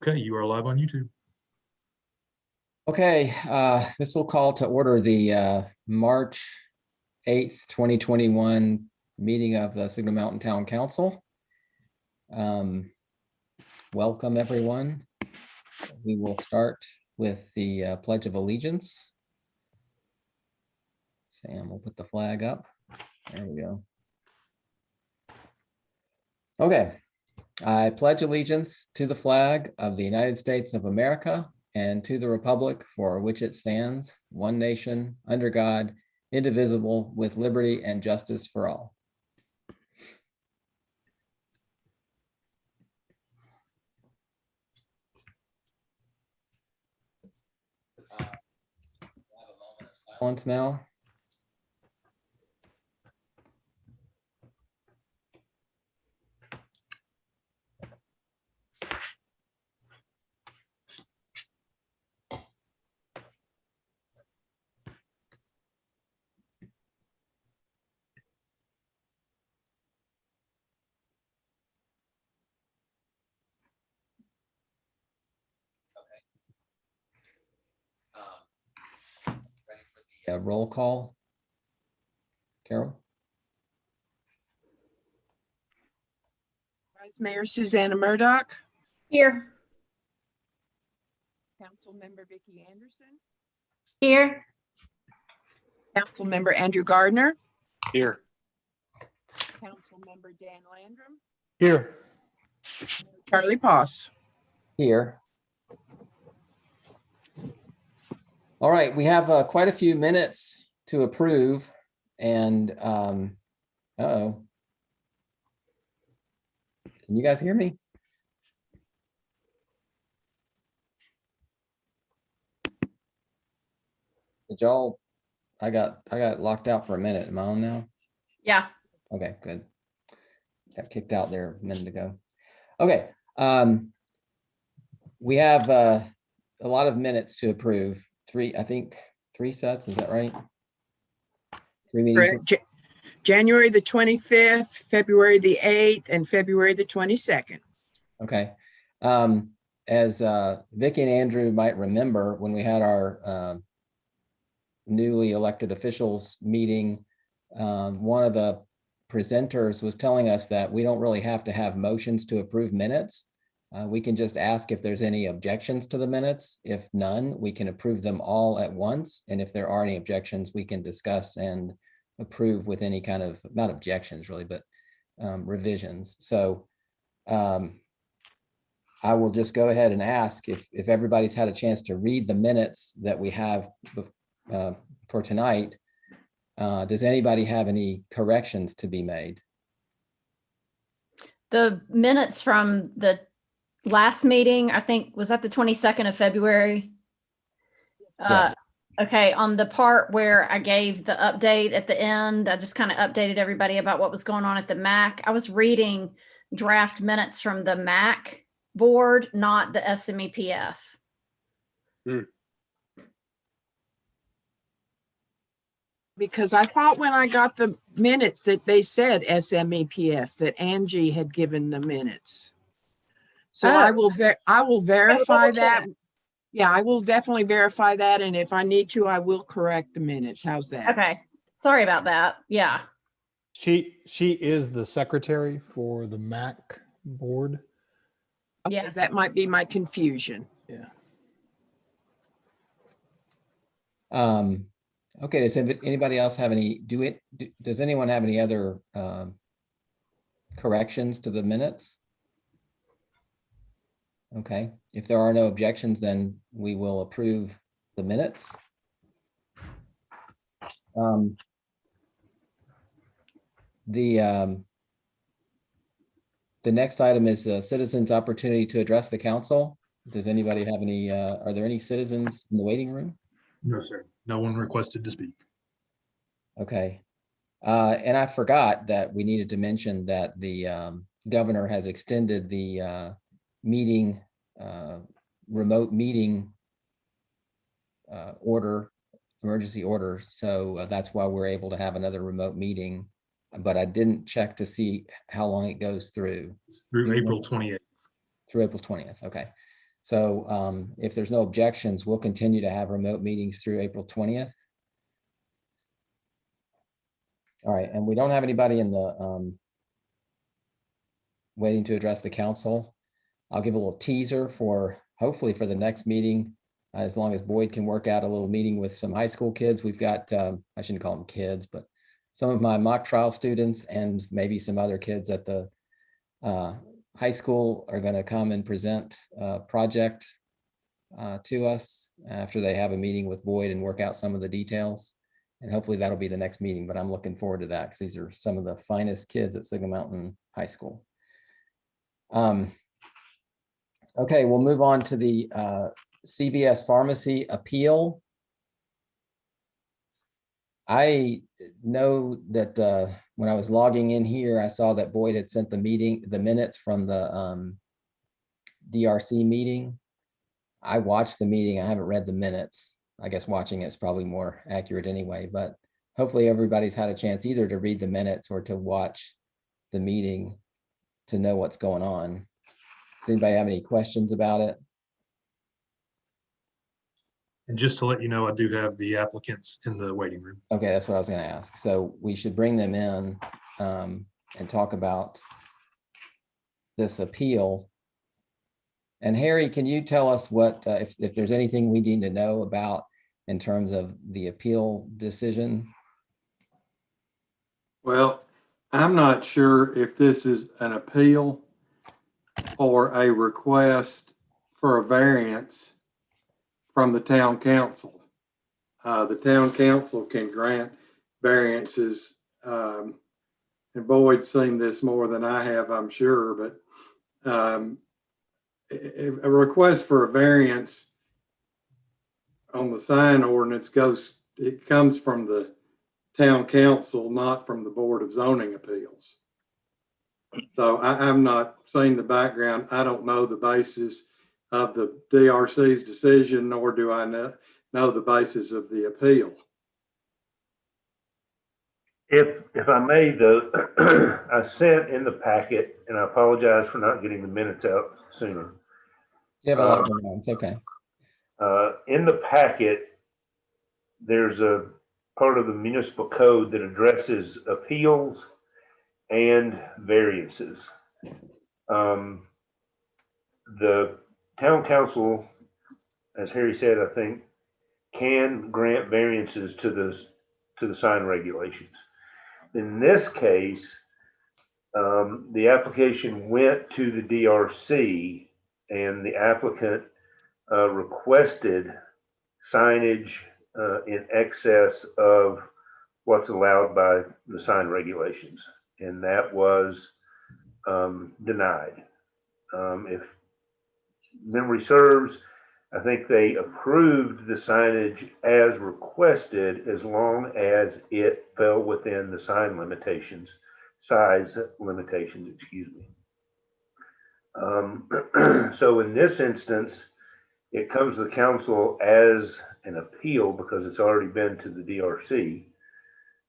Okay, you are live on YouTube. Okay, this will call to order the March 8th, 2021 meeting of the Signal Mountain Town Council. Welcome, everyone. We will start with the Pledge of Allegiance. Sam will put the flag up. There we go. Okay. I pledge allegiance to the flag of the United States of America and to the republic for which it stands, one nation, under God, indivisible, with liberty and justice for all. We'll have a moment of silence now. Ready for the roll call? Carol? Vice Mayor Susanna Murdoch. Here. Councilmember Vicki Anderson. Here. Councilmember Andrew Gardner. Here. Councilmember Dan Landrum. Here. Charlie Poss. Here. All right, we have quite a few minutes to approve, and uh-oh. Can you guys hear me? Did y'all, I got locked out for a minute. Am I on now? Yeah. Okay, good. Got kicked out there a minute ago. Okay, we have a lot of minutes to approve. I think three sets, is that right? 3 meetings. January the 25th, February the 8th, and February the 22nd. Okay. As Vicki and Andrew might remember, when we had our newly elected officials meeting, one of the presenters was telling us that we don't really have to have motions to approve minutes. We can just ask if there's any objections to the minutes. If none, we can approve them all at once. And if there are any objections, we can discuss and approve with any kind of, not objections really, but revisions. So I will just go ahead and ask if everybody's had a chance to read the minutes that we have for tonight. Does anybody have any corrections to be made? The minutes from the last meeting, I think, was that the 22nd of February? Okay, on the part where I gave the update at the end, I just kind of updated everybody about what was going on at the MAC. I was reading draft minutes from the MAC board, not the SMEPF. Because I thought when I got the minutes that they said SMEPF, that Angie had given the minutes. So I will verify that. Yeah, I will definitely verify that. And if I need to, I will correct the minutes. How's that? Okay, sorry about that. Yeah. She is the secretary for the MAC board. Okay, Yes. that might be my confusion. Yeah. Okay, does anybody else have any, does anyone have any other corrections to the minutes? Okay, if there are no objections, then we will approve the minutes. The next item is a citizens' opportunity to address the council. Does anybody have any, are there any citizens in the waiting room? No, sir. No one requested to speak. Okay. And I forgot that we needed to mention that the governor has extended the meeting, remote meeting order, emergency order. So that's why we're able to have another remote meeting. But I didn't check to see how long it goes through. It's through April 28th. Through April 20th. Okay. So if there's no objections, we'll continue to have remote meetings through April 20th. All right, and we don't have anybody in the waiting to address the council. I'll give a little teaser for hopefully for the next meeting, as long as Boyd can work out a little meeting with some high school kids. We've got, I shouldn't call them kids, but some of my mock trial students and maybe some other kids at the high school are going to come and present a project to us after they have a meeting with Boyd and work out some of the details. And hopefully that'll be the next meeting, but I'm looking forward to that because these are some of the finest kids at Signal Mountain High School. Okay, we'll move on to the CVS Pharmacy appeal. I know that when I was logging in here, I saw that Boyd had sent the minutes from the DRC meeting. I watched the meeting. I haven't read the minutes. I guess watching it's probably more accurate anyway, but hopefully everybody's had a chance either to read the minutes or to watch the meeting to know what's going on. Does anybody have any questions about it? And just to let you know, I do have the applicants in the waiting room. Okay, that's what I was going to ask. So we should bring them in and talk about this appeal. And Harry, can you tell us what, if there's anything we need to know about in terms of the appeal decision? Well, I'm not sure if this is an appeal or a request for a variance from the town council. The town council can grant variances, and and Boyd's seen this more than I have, I'm sure, but a request for a variance on the sign ordinance comes from the town council, not from the Board of Zoning Appeals. So I'm not seeing the background. I don't know the basis of the DRC's decision, nor do I know the basis of the appeal. If I may, though, I sent in the packet, and I apologize for not getting the minutes out sooner. You have a lot going on. It's okay. In the packet, there's a part of the municipal code that addresses appeals and variances. The town council, as Harry said, I think, can grant variances to the sign regulations. In this case, the application went to the DRC, and the applicant requested signage in excess of what's allowed by the sign regulations, and that was denied. If memory serves, I think they approved the signage as requested as long as it fell within the size limitations, excuse me. So in this instance, it comes to the council as an appeal because it's already been to the DRC,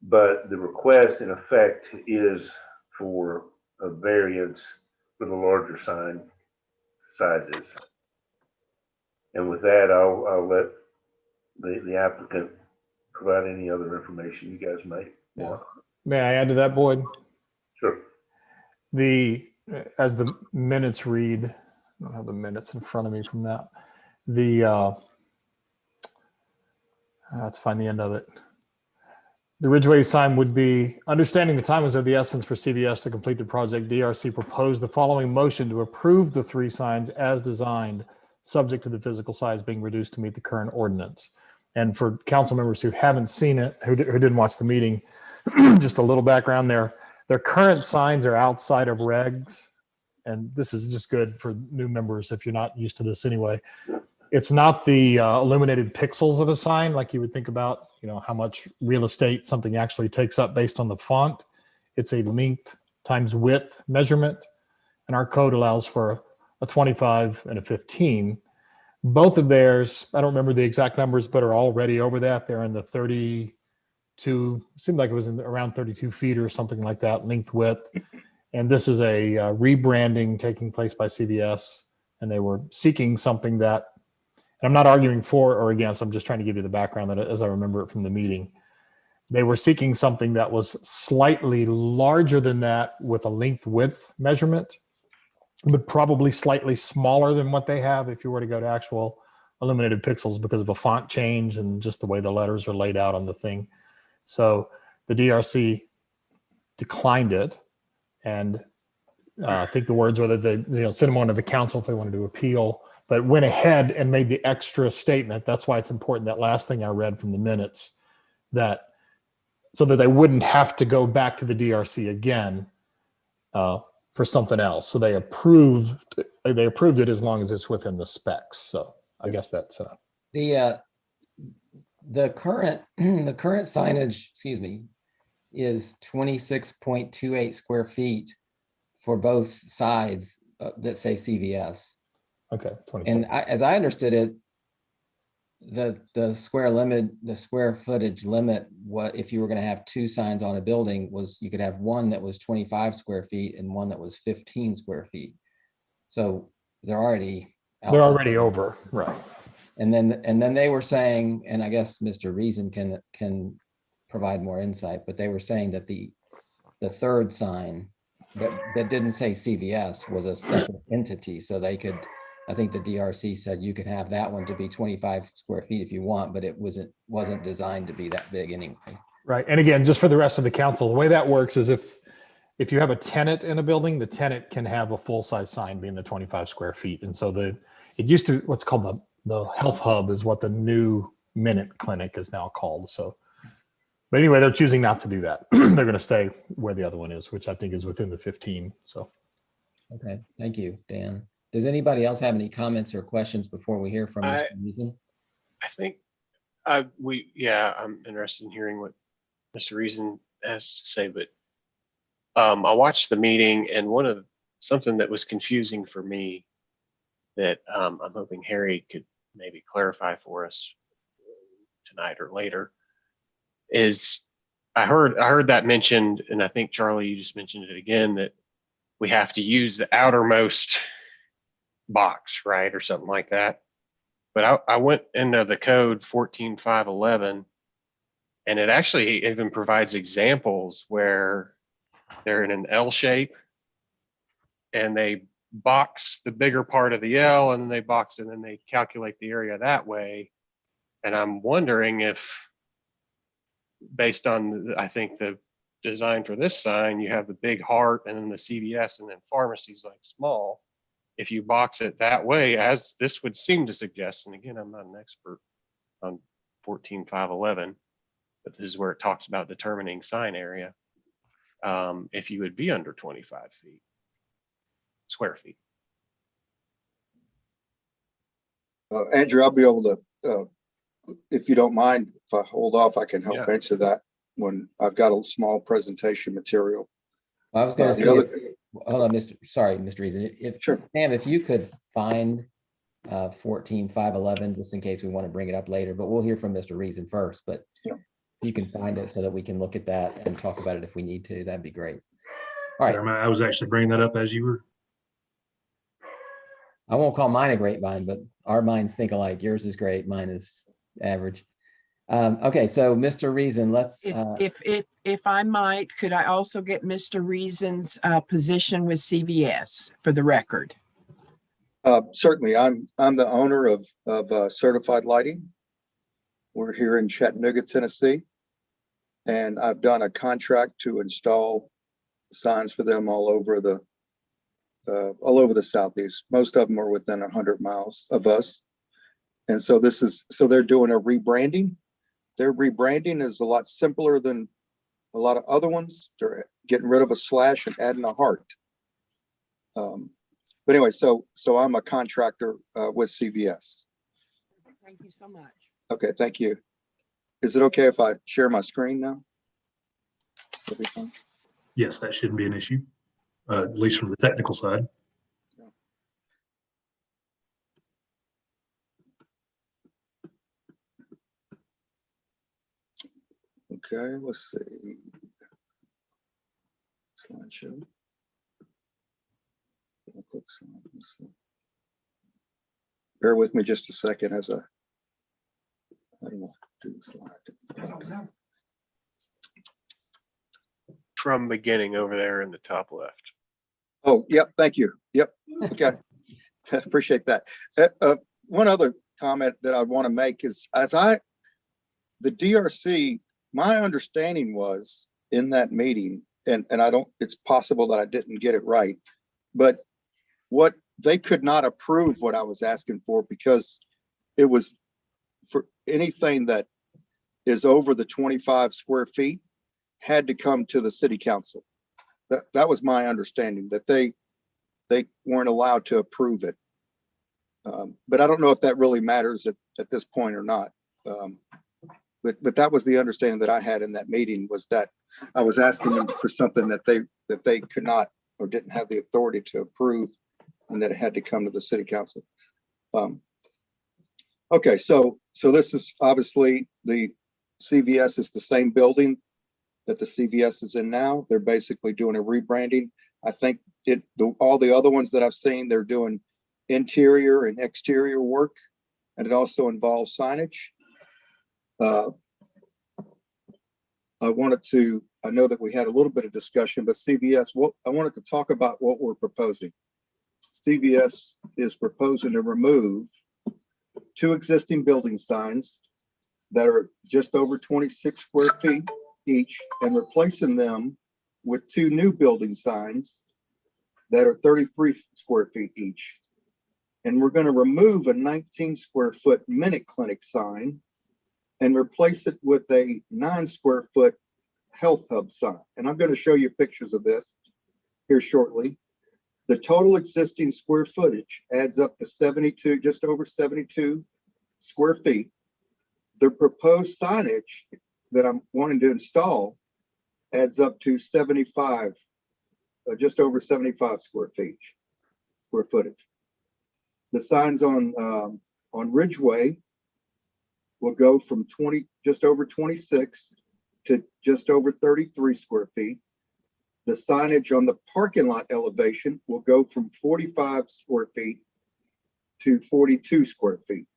but the request in effect is for a variance for the larger sign sizes. And with that, I'll let the applicant provide any other information you guys may want. May I add to that, Boyd? Sure. As the minutes read, I don't have the minutes in front of me from that. Let's find the end of it. The Ridgeway sign would be, understanding the time was of the essence for CVS to complete the project, DRC proposed the following motion to approve the 3 signs as designed, subject to the physical size being reduced to meet the current ordinance. And for council members who haven't seen it, who didn't watch the meeting, just a little background there. Their current signs are outside of regs. And this is just good for new members if you're not used to this anyway. It's not the illuminated pixels of a sign like you would think about, how much real estate something actually takes up based on the font. It's a length times width measurement. And our code allows for a 25 and a 15. Both of theirs, I don't remember the exact numbers, but are already over that. They're in the 32, seemed like it was in around 32 feet or something like that, length width. And this is a rebranding taking place by CVS and they were seeking something that, and I'm not arguing for or against, I'm just trying to give you the background that as I remember it from the meeting. They were seeking something that was slightly larger than that with a length width measurement, but probably slightly smaller than what they have if you were to go to actual illuminated pixels because of a font change and just the way the letters are laid out on the thing. So the DRC declined it, and I think the words were that they sent them on to the council if they wanted to appeal, but went ahead and made the extra statement. That's why it's important, that last thing I read from the minutes, that so that they wouldn't have to go back to the DRC again for something else. So they approved it as long as it's within the specs. So I guess that's The current signage, excuse me, is 26.28 square feet for both sides that say CVS. okay. 26. And as I understood it, the square footage limit, what if you were going to have two signs on a building, was you could have one that was 25 square feet and one that was 15 square feet. So they're already They're outside. already over, right? And then they were saying, and I guess Mr. Reason can provide more insight, but they were saying that the third sign that didn't say CVS was a separate entity, so they could, I think the DRC said you could have that one to be 25 square feet if you want, but it wasn't designed to be that big anyway. Right. And again, just for the rest of the council, the way that works is if you have a tenant in a building, the tenant can have a full-size sign being the 25 square feet. And so it used to, what's called the health hub is what the new Minute Clinic is now called. So, but anyway, they're choosing not to do that. They're going to stay where the other one is, which I think is within the 15. So. Okay, thank you, Dan. Does anybody else have any comments or questions before we hear from Mr. Reason? I think I'm interested in hearing what Mr. Reason has to say, but I watched the meeting, and something that was confusing for me that I'm hoping Harry could maybe clarify for us tonight or later is I heard that mentioned, and I think Charlie, you just mentioned it again, that we have to use the outermost box, right, or something like that. But I went into the code 14.5.11, and it actually even provides examples where they're in an L shape and they box the bigger part of the L, and then they box it and they calculate the area that way. And I'm wondering if, based on, I think the design for this sign, you have the big heart and then the CVS and then pharmacies like small. If you box it that way, as this would seem to suggest, and again, I'm not an expert on 14.5.11, but this is where it talks about determining sign area. If you would be under 25 square feet. Andrew, I'll be able to, if you don't mind, if I hold off, I can help answer that when I've got a small presentation material. Well, I was going to say, hold on, Mr. Reason. Sure. Sam, if you could find 14.5.11, just in case we want to bring it up later, but we'll hear from Mr. Reason first. But if you can find it so that we can look at that and talk about it if we need to, that'd be great. All right. I was actually bringing that up as you were. I won't call mine a grapevine, but our minds think alike. Yours is great. Mine is average. Okay, so Mr. Reason, let's. If I might, could I also get Mr. Reason's position with CVS for the record? Certainly, I'm the owner of Certified Lighting. We're here in Chattanooga, Tennessee, and I've done a contract to install signs for them all over the Southeast. Most of them are within 100 miles of us. And so they're doing a rebranding. Their rebranding is a lot simpler than a lot of other ones. They're getting rid of a slash and adding a heart. But anyway, so I'm a contractor with CVS. Thank you so much. Okay, thank you. Is it okay if I share my screen now? Yes, that shouldn't be an issue, at least from the technical side. Okay, let's see. Slideshow. Click slide. Let's see. bear with me just a second as I don't know, do the slide. From beginning over there in the top left. Oh, yep, thank you. Yep, okay. Appreciate that. One other comment that I want to make is the DRC, my understanding was in that meeting, and it's possible that I didn't get it right, but what they could not approve what I was asking for because it was for anything that is over the 25 square feet had to come to the city council. That was my understanding, that they weren't allowed to approve it. But I don't know if that really matters at this point or not. But that was the understanding that I had in that meeting, was that I was asking them for something that they could not or didn't have the authority to approve, and that it had to come to the city council. Okay, so this is obviously the CVS is the same building that the CVS is in now. They're basically doing a rebranding. I think all the other ones that I've seen, they're doing interior and exterior work, and it also involves signage. I know that we had a little bit of discussion, but CVS, I wanted to talk about what we're proposing. CVS is proposing to remove 2 existing building signs that are just over 26 square feet each and replacing them with 2 new building signs that are 33 square feet each. And we're going to remove a 19 square foot Minute Clinic sign and replace it with a 9 square foot Health Hub sign. And I'm going to show you pictures of this here shortly. The total existing square footage adds up to 72, just over 72 square feet. The proposed signage that I'm wanting to install adds up to 75, just over 75 square footage. The signs on Ridgeway will go from just over 26 to just over 33 square feet. The signage on the parking lot elevation will go from 45 square feet to 42 square feet.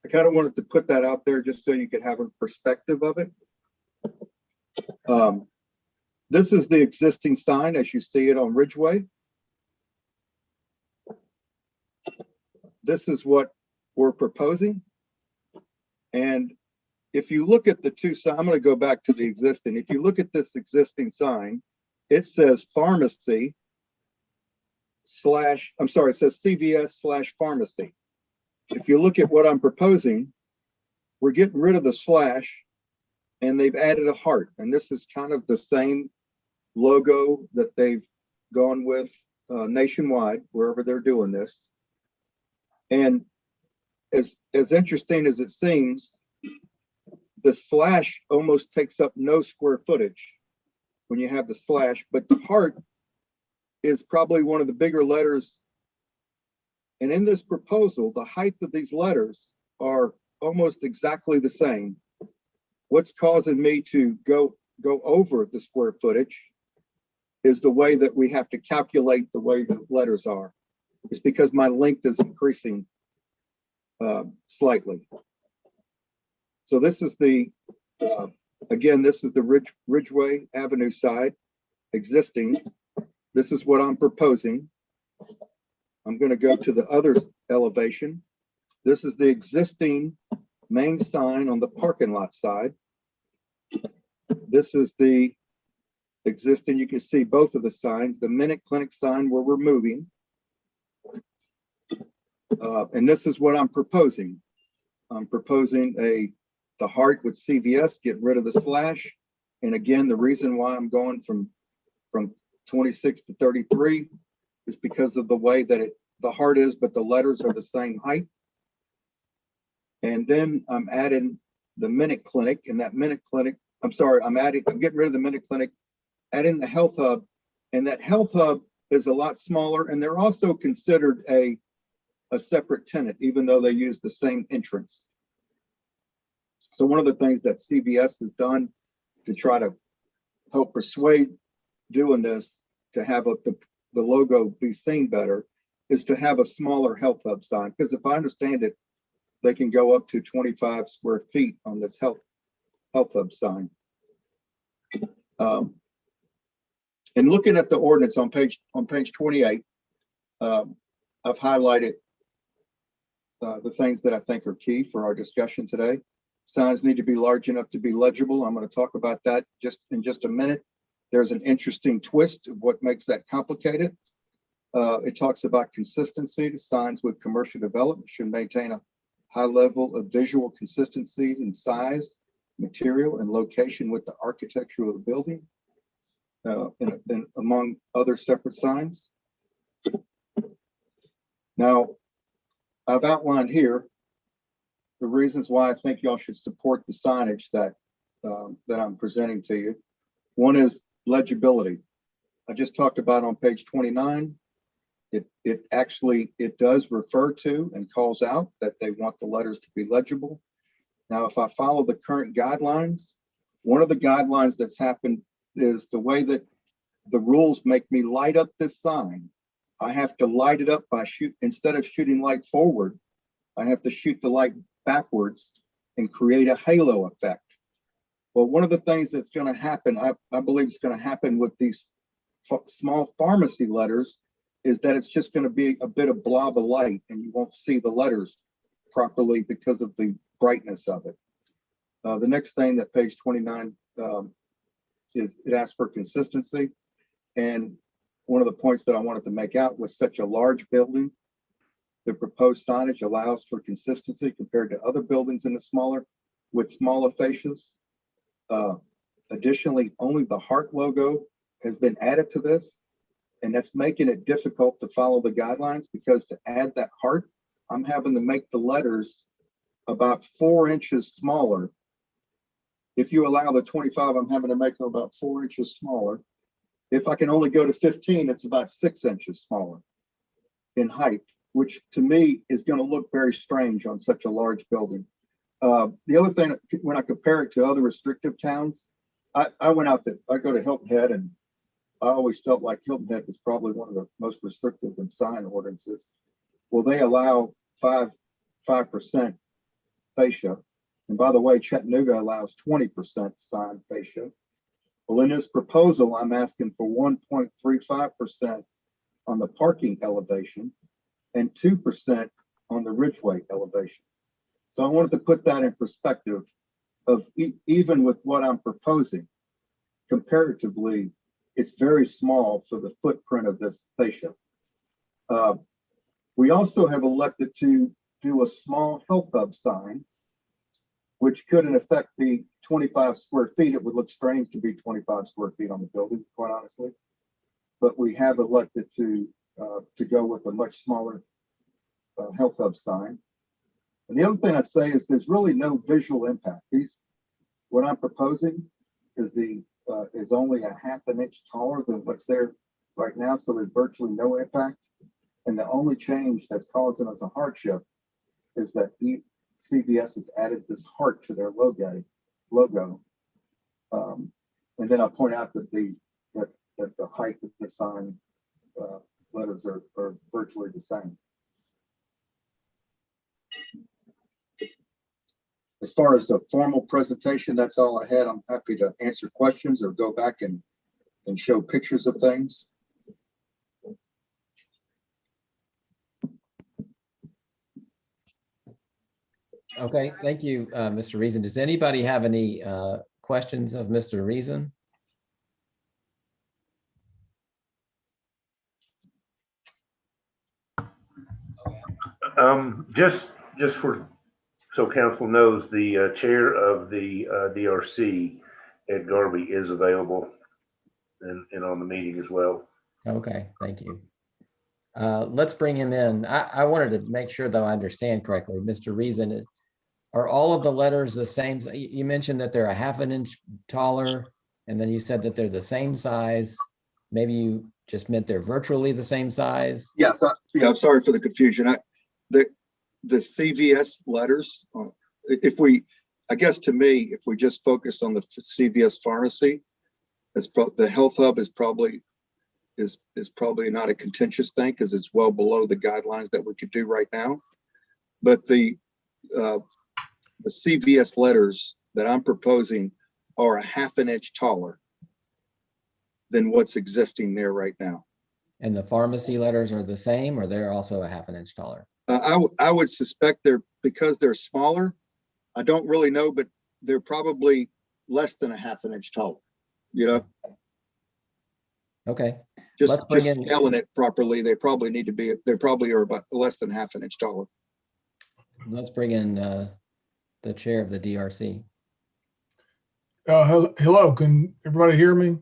I kind of wanted to put that out there just so you could have a perspective of it. This is the existing sign as you see it on Ridgeway. This is what we're proposing. And if you look at the 2 signs, I'm going to go back to the existing. If you look at this existing sign, it says pharmacy / I'm sorry, it says CVS / pharmacy. If you look at what I'm proposing, we're getting rid of the slash and they've added a heart. And this is kind of the same logo that they've gone with nationwide, wherever they're doing this. And as interesting as it seems, the slash almost takes up no square footage when you have the slash, but the heart is probably one of the bigger letters. And in this proposal, the height of these letters are almost exactly the same. What's causing me to go over the square footage is the way that we have to calculate the way the letters are. It's because my length is increasing slightly. So this is the, again, this is the Ridgeway Avenue side existing. This is what I'm proposing. I'm going to go to the other elevation. This is the existing main sign on the parking lot side. This is the existing, you can see both of the signs. The Minute Clinic sign we're removing. And this is what I'm proposing. I'm proposing the heart with CVS, get rid of the slash. And again, the reason why I'm going from 26 to 33 is because of the way that the heart is, but the letters are the same height. And then I'm adding the Minute Clinic, and that Minute Clinic, I'm getting rid of the Minute Clinic, adding the Health Hub, and that Health Hub is a lot smaller, and they're also considered a separate tenant, even though they use the same entrance. So one of the things that CVS has done to try to help persuade doing this, to have the logo be seen better, is to have a smaller health hub sign, because if I understand it, they can go up to 25 square feet on this health hub sign. And looking at the ordinance on page 28, I've highlighted the things that I think are key for our discussion today. Signs need to be large enough to be legible. I'm going to talk about that in just a minute. There's an interesting twist of what makes that complicated. It talks about consistency. The signs with commercial development should maintain a high level of visual consistency in size, material, and location with the architecture of the building, and among other separate signs. Now, I've outlined here the reasons why I think y'all should support the signage that I'm presenting to you. One is legibility. I just talked about on page 29. It does refer to and calls out that they want the letters to be legible. Now, if I follow the current guidelines, one of the guidelines that's happened is the way that the rules make me light up this sign. I have to light it up by instead of shooting light forward, I have to shoot the light backwards and create a halo effect. Well, one of the things that's going to happen, I believe it's going to happen with these small pharmacy letters, is that it's just going to be a bit of blob of light and you won't see the letters properly because of the brightness of it. The next thing that page 29 is it asks for consistency. And one of the points that I wanted to make out was such a large building, the proposed signage allows for consistency compared to other buildings in the smaller fascias. Additionally, only the heart logo has been added to this. And that's making it difficult to follow the guidelines, because to add that heart, I'm having to make the letters about 4 inches smaller. If you allow the 25, I'm having to make them about 4 inches smaller. If I can only go to 15, it's about 6 inches smaller in height, which to me is going to look very strange on such a large building. The other thing, when I compare it to other restrictive towns, I go to Hilton Head, and I always felt like Hilton Head was probably one of the most restrictive in sign ordinances. Well, they allow 5% fascia. And by the way, Chattanooga allows 20% sign fascia. Well, in this proposal, I'm asking for 1.35% on the parking elevation and 2% on the ridgeway elevation. So I wanted to put that in perspective of even with what I'm proposing, comparatively, it's very small for the footprint of this fascia. We also have elected to do a small health hub sign, which could in effect be 25 square feet. It would look strange to be 25 square feet on the building, quite honestly. But we have elected to go with a much smaller health hub sign. And the other thing I'd say is there's really no visual impact. What I'm proposing is only a half an inch taller than what's there right now, so there's virtually no impact. And the only change that's causing us a hardship is that CVS has added this heart to their logo. And then I'll point out that the height of the sign letters are virtually the same. As far as the formal presentation, that's all I had. I'm happy to answer questions or go back and show pictures of things. Okay, thank you, Mr. Reason. Does anybody have any questions of Mr. Reason? Just so council knows, the chair of the DRC, Ed Garvey, is available and on the meeting as well. Okay, thank you. Let's bring him in. I wanted to make sure though I understand correctly, Mr. Reason. Are all of the letters the same? You mentioned that they're a half an inch taller, and then you said that they're the same size. Maybe you just meant they're virtually the same size. Yes, I'm sorry for the confusion. The CVS letters, I guess to me, if we just focus on the CVS pharmacy, the health hub is probably is probably not a contentious thing because it's well below the guidelines that we could do right now. But the CVS letters that I'm proposing are a half an inch taller than what's existing there right now. And the pharmacy letters are the same, or they're also a half an inch taller? I would suspect because they're smaller. I don't really know, but they're probably less than a half an inch taller, you know? Okay, Just Let's bring in- scaling it properly, they probably are about less than half an inch taller. let's bring in the chair of the DRC. Hello, can everybody hear me?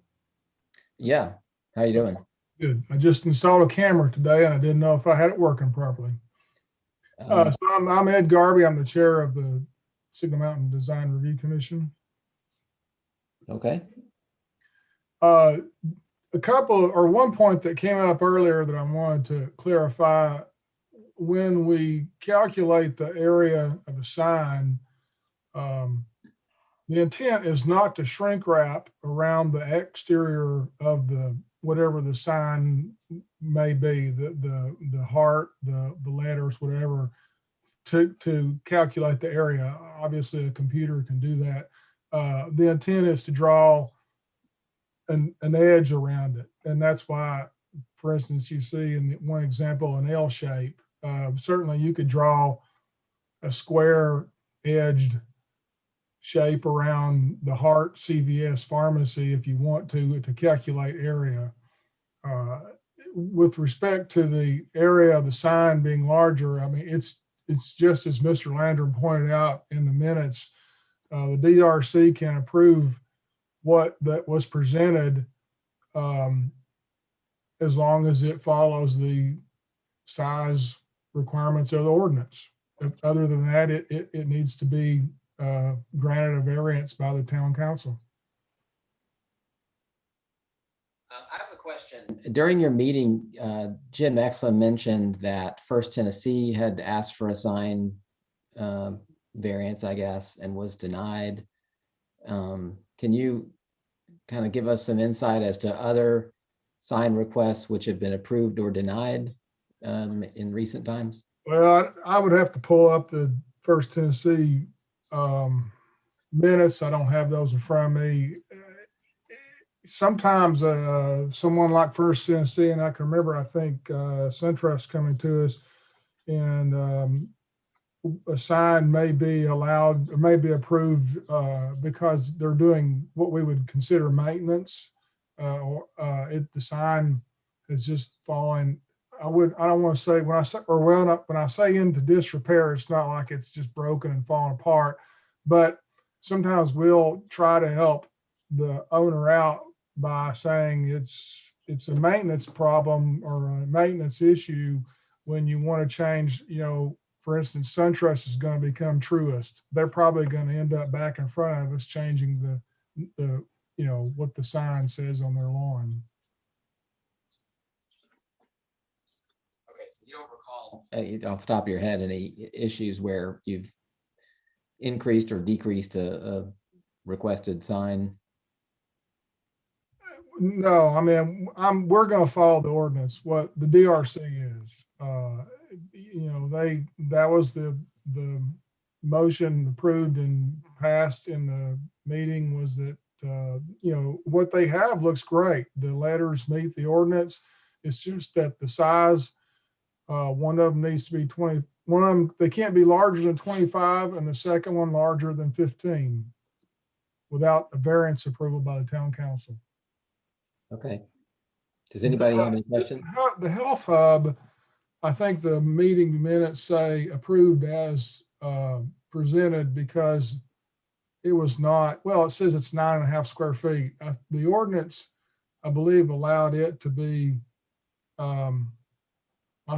Yeah, how you doing? Good. I just installed a camera today and I didn't know if I had it working properly. So I'm Ed Garvey. I'm the chair of the Signal Mountain Design Review Commission. Okay, One point that came up earlier that I wanted to clarify, when we calculate the area of a sign, the intent is not to shrink wrap around the exterior of whatever the sign may be, the heart, the letters, whatever, to calculate the area. Obviously, a computer can do that. The intent is to draw an edge around it. And that's why, for instance, you see in one example, an L shape. Certainly you could draw a square edged shape around the Hart CVS pharmacy if you want to calculate area. With respect to the area of the sign being larger, I mean, it's just as Mr. Landrum pointed out in the minutes, the DRC can approve what that was presented as long as it follows the size requirements of the ordinance. Other than that, it needs to be granted a variance by the town council. I have a question. During your meeting, Jim Exlin mentioned that First Tennessee had asked for a sign variance, I guess, and was denied. Can you kind of give us some insight as to other sign requests which have been approved or denied in recent times? Well, I would have to pull up the First Tennessee minutes. I don't have those in front of me. Sometimes someone like First Tennessee, and I can remember, I think SunTrust coming to us, and a sign may be allowed or may be approved because they're doing what we would consider maintenance. The sign is just falling. I don't want to say when I say into disrepair, it's not like it's just broken and falling apart, but sometimes we'll try to help the owner out by saying it's a maintenance problem or a maintenance issue when you want to change, for instance, SunTrust is going to become Truist. They're probably going to end up back in front of us changing the what the sign says on their lawn. Okay, so you don't recall off the top of your head any issues where you've increased or decreased a requested sign? No, I mean, we're going to follow the ordinance. What the DRC is, that was the motion approved and passed in the meeting was that, what they have looks great. The letters meet the ordinance. It's just that the size, one of them needs to be 20. One of them, they can't be larger than 25, and the second one larger than 15 without a variance approval by the town council. Okay. Does anybody have any questions? The health hub, I think the meeting minutes say approved as presented because it was not, well, it says it's 9.5 square feet. The ordinance, I believe, allowed it to be, I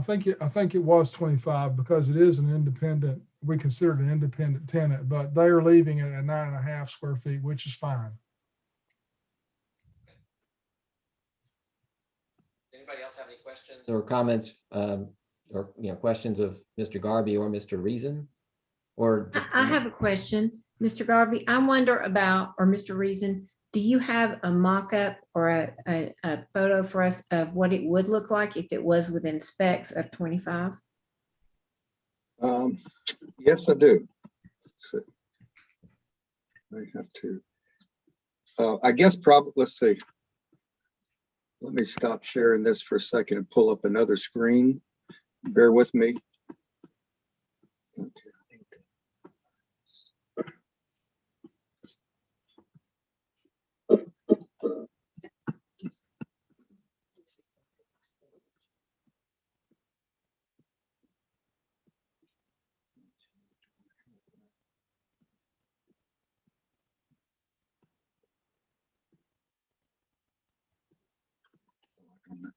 think it was 25 because it is an independent, we consider it an independent tenant, but they are leaving it at 9.5 square feet, which is fine. Does anybody else have any questions or comments or questions of Mr. Garvey or Mr. Reason? Or just I have a question, Mr. Garvey. I wonder about, or Mr. Reason, do you have a mock-up or a photo for us of what it would look like if it was within specs of 25? Yes, I do. Let's see. I have to. I guess probably, let's see. Let me stop sharing this for a second and pull up another screen. Bear with me. Okay.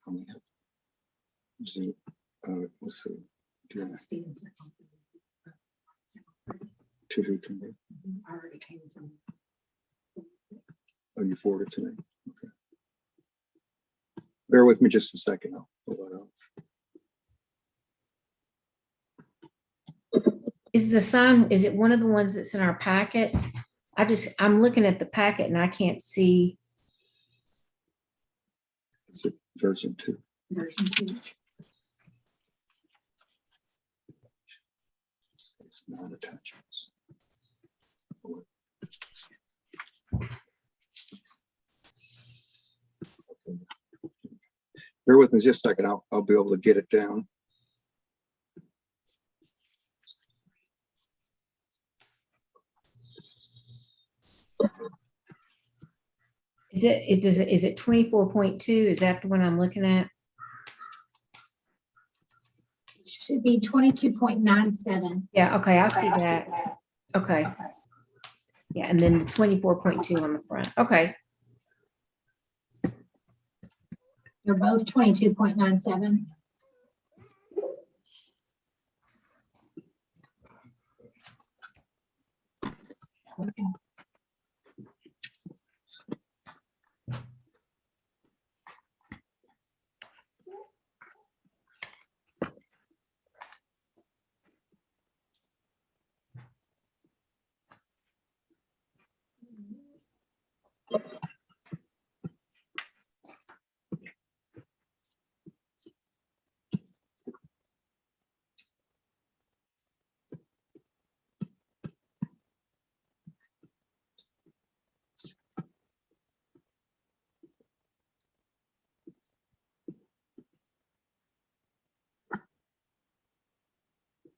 Only have Zoom. Let's see. Do I have to who to me? Oh, you forwarded to me. Okay. Bear with me just a second. I'll pull that up. Is the sign, is it one of the ones that's in our packet? I'm looking at the packet and I can't see. Is it version 2? Version 2. It's not attachments. Okay. Bear with me just a second. I'll be able to get it down. Is it 24.2? Is that the one I'm looking at? Should be 22.97. Yeah, okay, I see that. Okay. Yeah, and then the 24.2 on the front. Okay. They're both 22.97. Okay.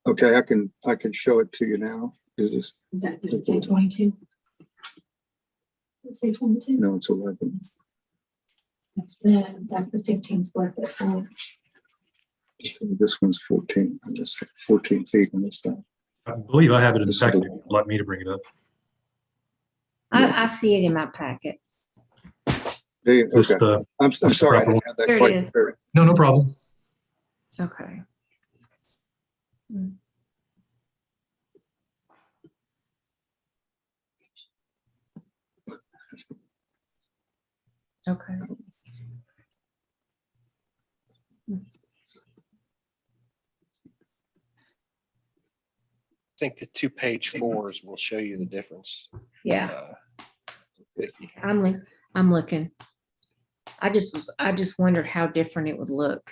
Okay, I can show it to you now. Does it say 22? Does it say 22? No, it's 11. That's the 15 square foot sign. This one's 14 on this 14 feet on this side. I believe I have it in the This is packet. the- If you'd like me to bring it up. I see it in my packet. Hey, Is this okay. the, I'm sorry, I proper didn't have that There it quite is. clear. no problem. Okay. Okay. I think the 2-page 4s will show you the difference. Yeah, I'm looking. I just wondered how different it would look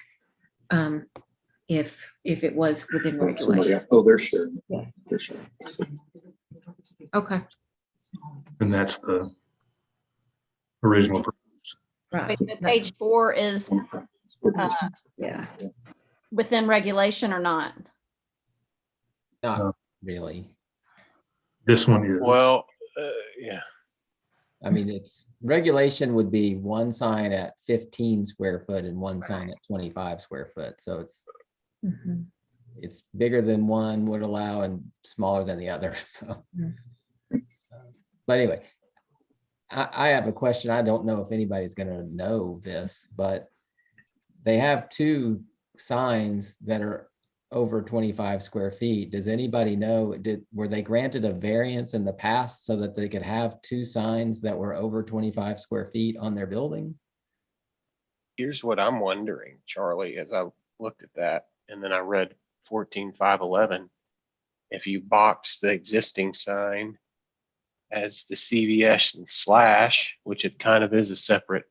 if it was within regulation. Oh, they're sharing. Yeah. They're sharing. Okay, And that's the original. right. Wait, so page 4 is Yeah. within regulation or not? Not really. This one is. Well, yeah. I mean, it's regulation would be one sign at 15 square foot and one sign at 25 square foot. So Mhm. it's bigger than one would allow and smaller than the other. So, but anyway, I have a question. I don't know if anybody's going to know this, but they have two signs that are over 25 square feet. Does anybody know, were they granted a variance in the past so that they could have two signs that were over 25 square feet on their building? Here's what I'm wondering, Charlie, as I looked at that, and then I read 14.511. If you box the existing sign as the CVS and slash, which it kind of is a separate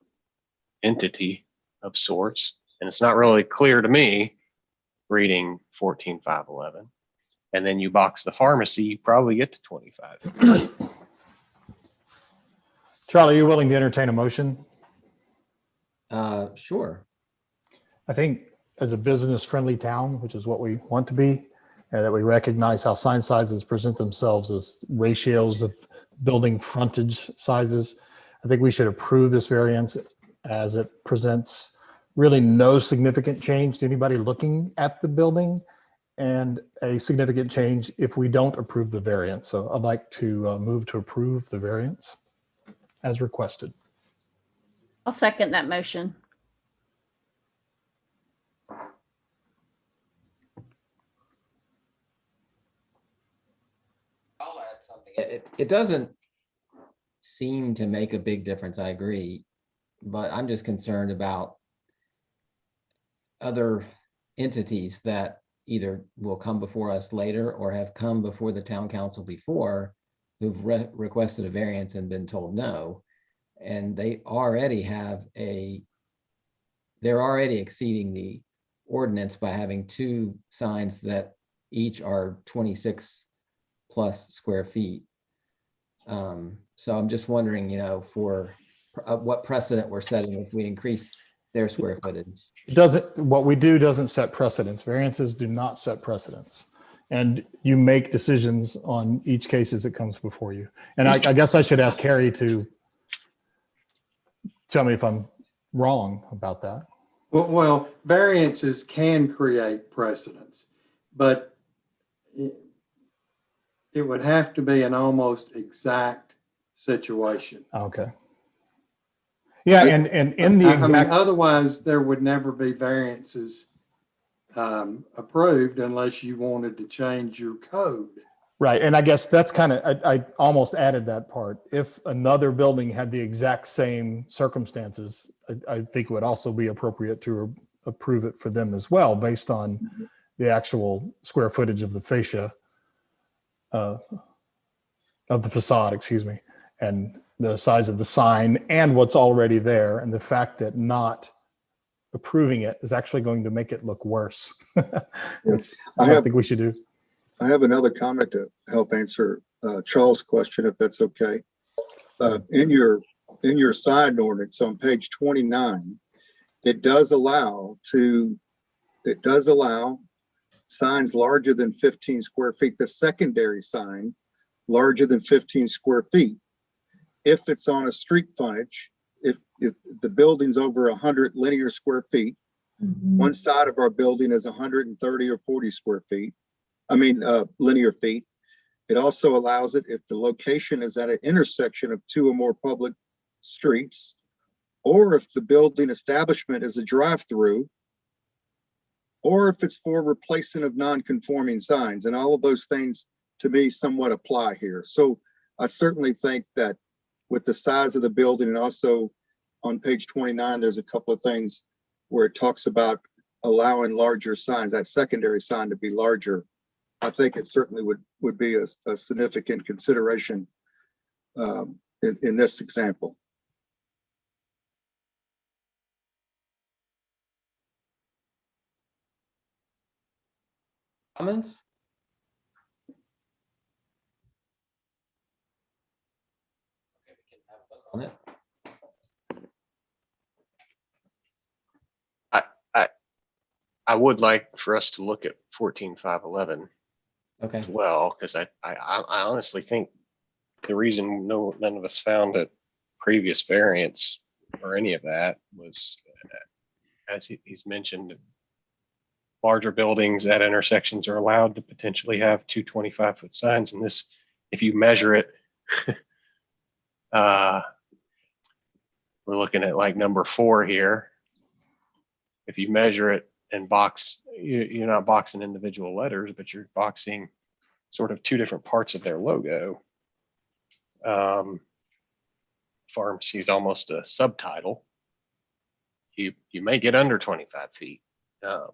entity of sorts. And it's not really clear to me reading 14.511. And then you box the pharmacy, you probably get to 25. Charlie, are you willing to entertain a motion? Sure. I think as a business-friendly town, which is what we want to be, and that we recognize how sign sizes present themselves as ratios of building frontage sizes, I think we should approve this variance as it presents really no significant change to anybody looking at the building, and a significant change if we don't approve the variance. So I'd like to move to approve the variance as requested. I'll second that motion. I'll add something. It doesn't seem to make a big difference, I agree, but I'm just concerned about other entities that either will come before us later or have come before the town council before, who've requested a variance and been told no. And they're already exceeding the ordinance by having two signs that each are 26 plus square feet. So I'm just wondering, for what precedent we're setting if we increase their square footage. What we do doesn't set precedents. Variances do not set precedents. And you make decisions on each case as it comes before you. And I guess I should ask Harry to tell me if I'm wrong about that. Well, variances can create precedents, but it would have to be an almost exact situation. Okay. Yeah, and in the exact. Otherwise, there would never be variances approved unless you wanted to change your code. Right, and I guess that's kind of, I almost added that part. If another building had the exact same circumstances, I think it would also be appropriate to approve it for them as well, based on the actual square footage of the fascia, of the facade, excuse me, and the size of the sign and what's already there, and the fact that not approving it is actually going to make it look worse. Which I don't think we should do. I have another comment to help answer Charles' question, if that's okay. In your sign ordinance on page 29, it does allow signs larger than 15 square feet, the secondary sign larger than 15 square feet. If it's on a street frontage, if the building's over 100 linear square feet, one side of our building is 130 or 40 square feet. Linear feet. It also allows it if the location is at an intersection of two or more public streets, or if the building establishment is a drive-through, or if it's for replacement of non-conforming signs. And all of those things, to me, somewhat apply here. So I certainly think that with the size of the building, and also on page 29, there's a couple of things where it talks about allowing larger signs, that secondary sign to be larger. I think it certainly would be a significant consideration in this example. Comments? Okay, we can have a vote on it. I would like for us to look at 14.511 Okay. as well, because I honestly think the reason none of us found a previous variance or any of that was, as he's mentioned, larger buildings at intersections are allowed to potentially have two 25-foot signs. And this, if you measure it, we're looking at like number 4 here. If you measure it and box, you're not boxing individual letters, but you're boxing sort of two different parts of their logo. Pharmacy is almost a subtitle. You may get under 25 feet. Are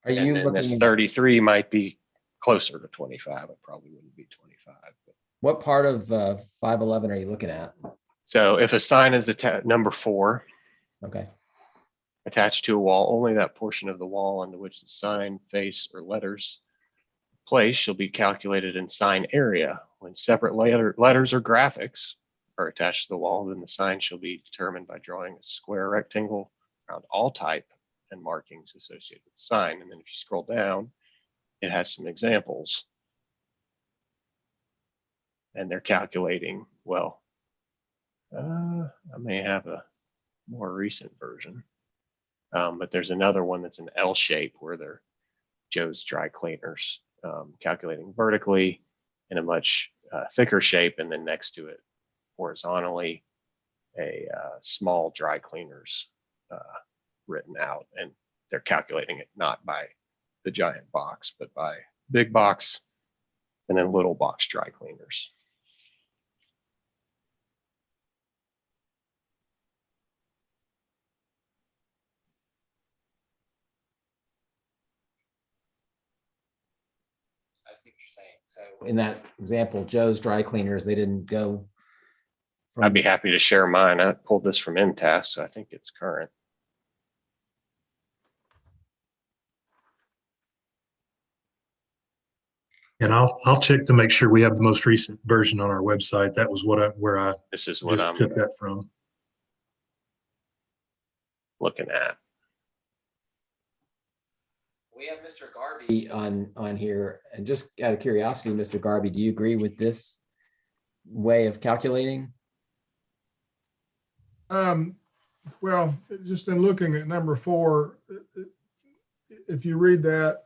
And you then this looking? 33 might be closer to 25. It probably wouldn't be 25. But What part of 511 are you looking at? So if a sign is number 4, Okay. attached to a wall, only that portion of the wall onto which the sign, face, or letters placed shall be calculated in sign area. When separate letters or graphics are attached to the wall, then the sign shall be determined by drawing a square rectangle around all type and markings associated with the sign. And then if you scroll down, it has some examples. And they're calculating, well, I may have a more recent version, but there's another one that's an L shape where they're Joe's Dry Cleaners, calculating vertically in a much thicker shape, and then next to it horizontally a small Dry Cleaners written out, and they're calculating it not by the giant box, but by big box and then little box Dry Cleaners. I see what you're saying. So in that example, Joe's Dry Cleaners, they didn't go from. I'd be happy to share mine. I pulled this from MTAS, so I think it's current. And I'll check to make sure we have the most recent version on our website. That was where I This is what just I'm took that from. looking at. We have Mr. Garvey on here, and just out of curiosity, Mr. Garvey, do you agree with this way of calculating? Well, just in looking at number 4, if you read that,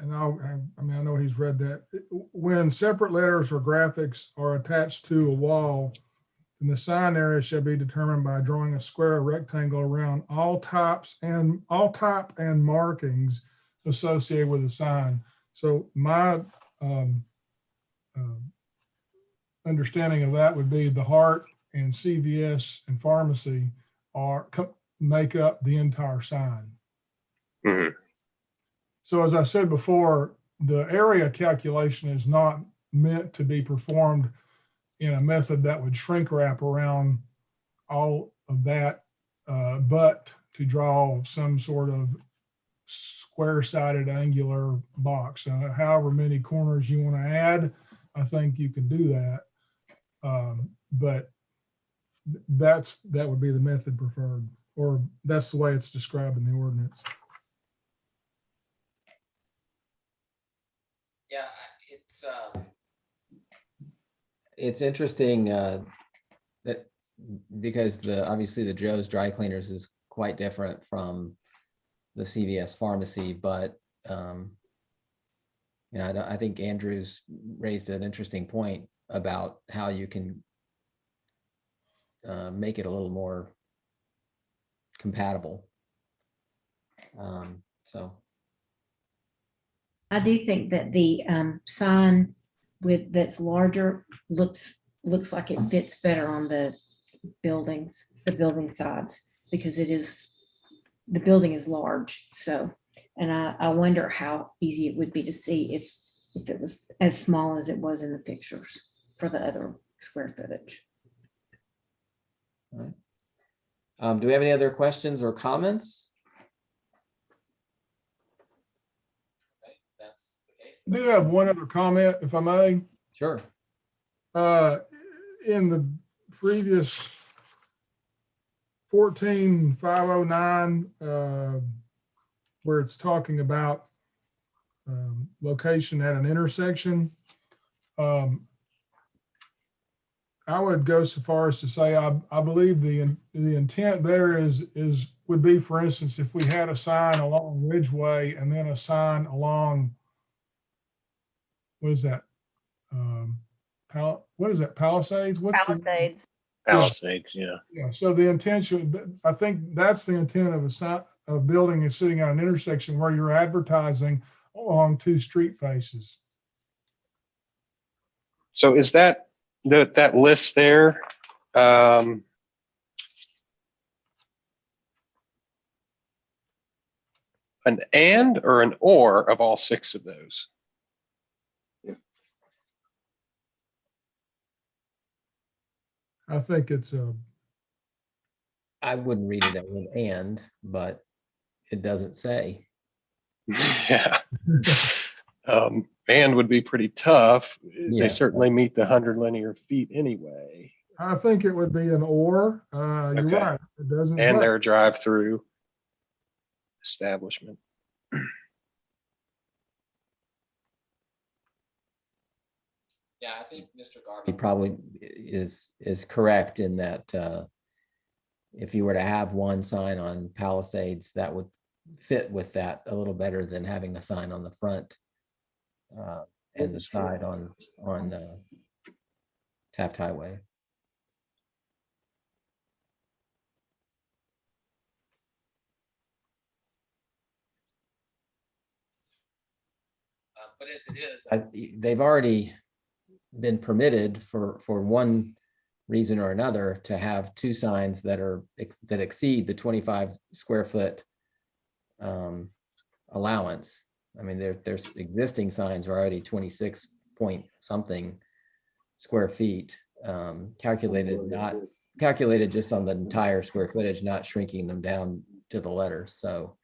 and I know he's read that, when separate letters or graphics are attached to a wall, then the sign area shall be determined by drawing a square or rectangle around all type and markings associated with the sign. So my understanding of that would be the Heart and CVS and pharmacy make up the entire sign. Mm-hmm. So as I said before, the area calculation is not meant to be performed in a method that would shrink wrap around all of that, but to draw some sort of square-sided angular box. However many corners you want to add, I think you can do that. But that would be the method preferred, or that's the way it's described in the ordinance. Yeah, it's interesting that because obviously the Joe's Dry Cleaners is quite different from the CVS pharmacy, but I think Andrew's raised an interesting point about how you can make it a little more compatible. So I do think that the sign that's larger looks like it fits better on the building sides, because the building is large. So, and I wonder how easy it would be to see if it was as small as it was in the pictures for the other square footage. all right. Do we have any other questions or comments? Okay, if that's the case. I do have one other comment, if I may. Sure. In the previous 14.509, where it's talking about location at an intersection, I would go so far as to say I believe the intent there would be, for instance, if we had a sign along Ridgeway and then a sign along, what is that? What is that? Palisades? Palisades. Palisades, yeah. Yeah. So the intention, I think that's the intent of a sign of building is sitting at an intersection where you're advertising along 2 street faces. So is that list there? An and or an or of all 6 of those? I think it's I wouldn't read it as an and, but it doesn't say. Yeah. And would be pretty tough. Yeah. They certainly meet the 100 linear feet anyway. I think it would be an or. You're Okay. right. It doesn't. And say. their drive-through establishment. Yeah, I think Mr. Garvey probably is correct in that if you were to have one sign on Palisades, that would fit with that a little better than having a sign on the front and the side on Taft Highway. But as it is, they've already been permitted for one reason or another to have two signs that exceed the 25 square foot allowance. I mean, there's existing signs are already 26 point something square feet, calculated just on the entire square footage, not shrinking them down to the letter. So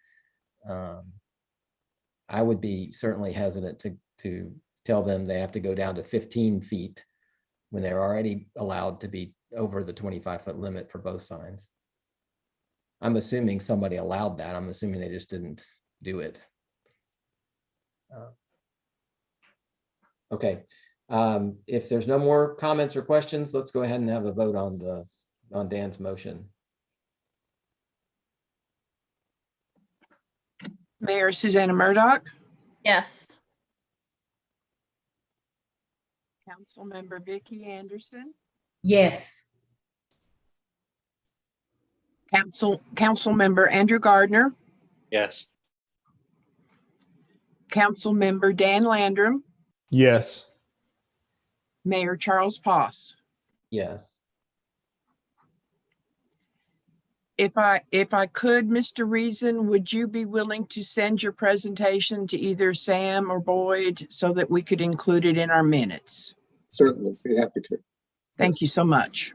I would be certainly hesitant to tell them they have to go down to 15 feet when they're already allowed to be over the 25-foot limit for both signs. I'm assuming somebody allowed that. I'm assuming they just didn't do it. Okay. If there's no more comments or questions, let's go ahead and have a vote on Dan's motion. Mayor Susanna Murdoch, Yes. Councilmember Vicky Anderson, Yes. Councilmember Andrew Gardner, Yes. Councilmember Dan Landrum, Yes. Mayor Charles Poss. Yes. If I could, Mr. Reason, would you be willing to send your presentation to either Sam or Boyd so that we could include it in our minutes? Certainly, be happy to. Thank you so much.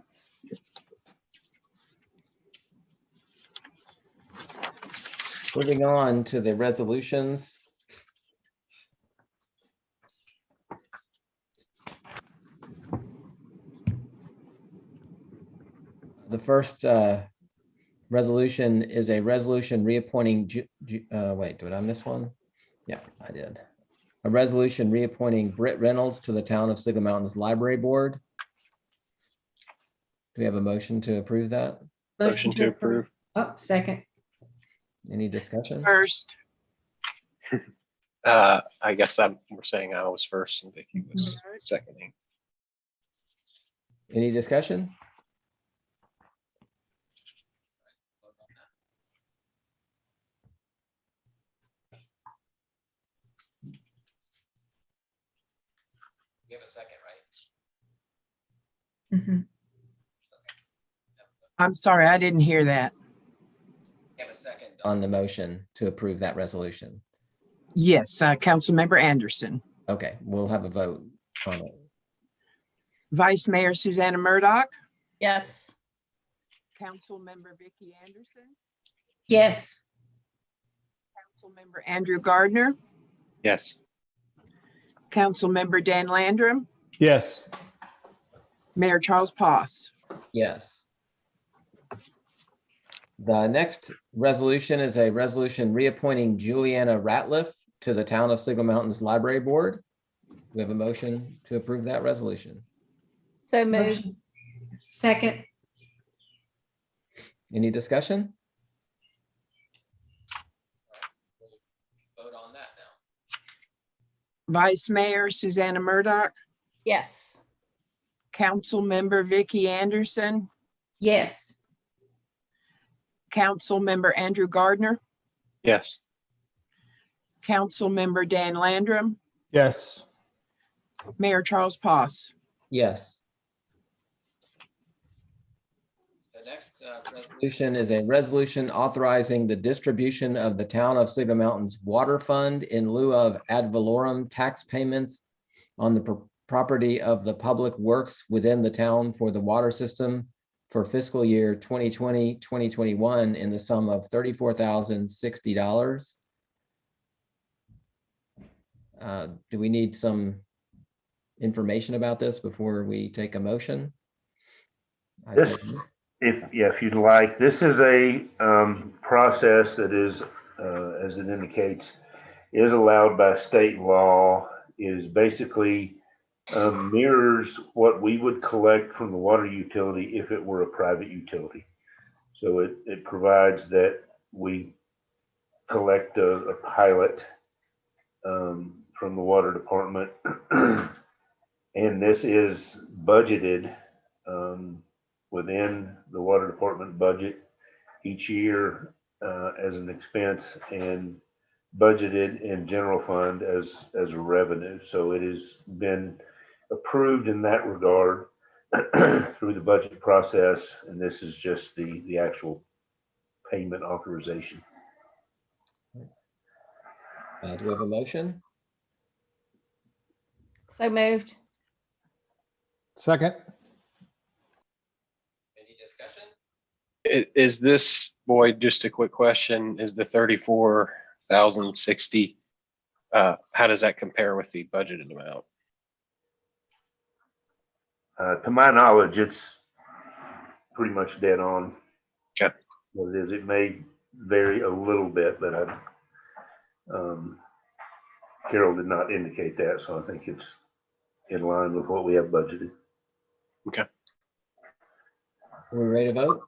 Moving on to the resolutions. The first resolution is a resolution reappointing, wait, did I miss one? Yeah, I did. A resolution reappointing Britt Reynolds to the Town of Signal Mountains Library Board. Do we have a motion to approve that? Motion to approve. Oh, second. Any discussion? First, I guess we're saying I was first and Vicky was seconding. Any discussion? You have a second, right? Mhm. I'm sorry, I didn't hear that. You have a second on the motion to approve that resolution. Yes, Councilmember Anderson. Okay, we'll have a vote on it. Vice Mayor Susanna Murdoch, Yes. Councilmember Vicky Anderson, Yes. Councilmember Andrew Gardner, Yes. Councilmember Dan Landrum, Yes. Mayor Charles Poss. Yes. The next resolution is a resolution reappointing Juliana Ratliff to the Town of Signal Mountains Library Board. We have a motion to approve that resolution. So moved. Motion. Second. Any discussion? Vote on that now. Vice Mayor Susanna Murdoch, Yes. Councilmember Vicky Anderson, Yes. Councilmember Andrew Gardner, Yes. Councilmember Dan Landrum, Yes. Mayor Charles Poss. Yes. The next resolution is a resolution authorizing the distribution of the Town of Signal Mountains Water Fund in lieu of ad valorem tax payments on the property of the public works within the town for the water system for fiscal year 2020, 2021 in the sum of $34,060. Do we need some information about this before we take a motion? I This, say yes. if you'd like, this is a process that is, as it indicates, is allowed by state law, is basically mirrors what we would collect from the water utility if it were a private utility. So it provides that we collect a pilot from the water department, and this is budgeted within the water department budget each year as an expense and budgeted in general fund as a revenue. So it has been approved in that regard through the budget process, and this is just the actual payment authorization. Do we have a motion? So moved. Second. Any discussion? Is this, Boyd, just a quick question, is the 34,060, how does that compare with the budgeted amount? To my knowledge, it's pretty much dead on. Okay. What it is, it may vary a little bit, but Carol did not indicate that, so I think it's in line with what we have budgeted. Okay. Are we ready to vote?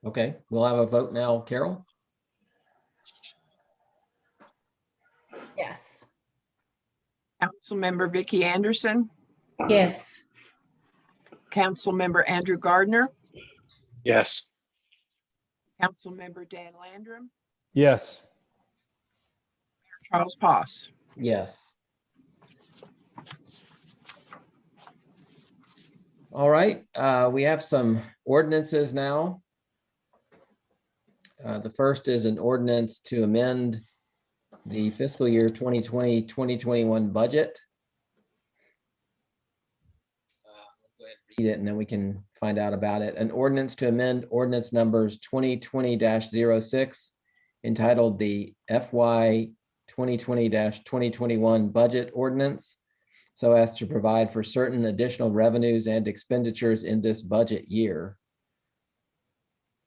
Okay, we'll have a vote now. Carol? Yes. Councilmember Vicky Anderson, Yes. Councilmember Andrew Gardner, Yes. Councilmember Dan Landrum, Yes. Charles Poss. Yes. All right, we have some ordinances now. The first is an ordinance to amend the fiscal year 2020, 2021 budget. Go ahead and read it and then we can find out about it. An ordinance to amend ordinance numbers 2020-06 entitled the FY 2020-2021 budget ordinance, so as to provide for certain additional revenues and expenditures in this budget year.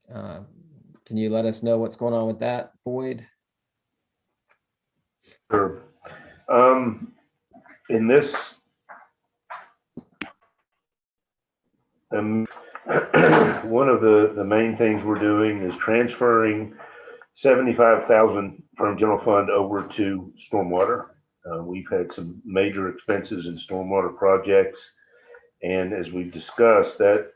Can you let us know what's going on with that, Boyd? Sure. In this, one of the main things we're doing is transferring 75,000 from general fund over to stormwater. We've had some major expenses in stormwater projects, and as we've discussed, that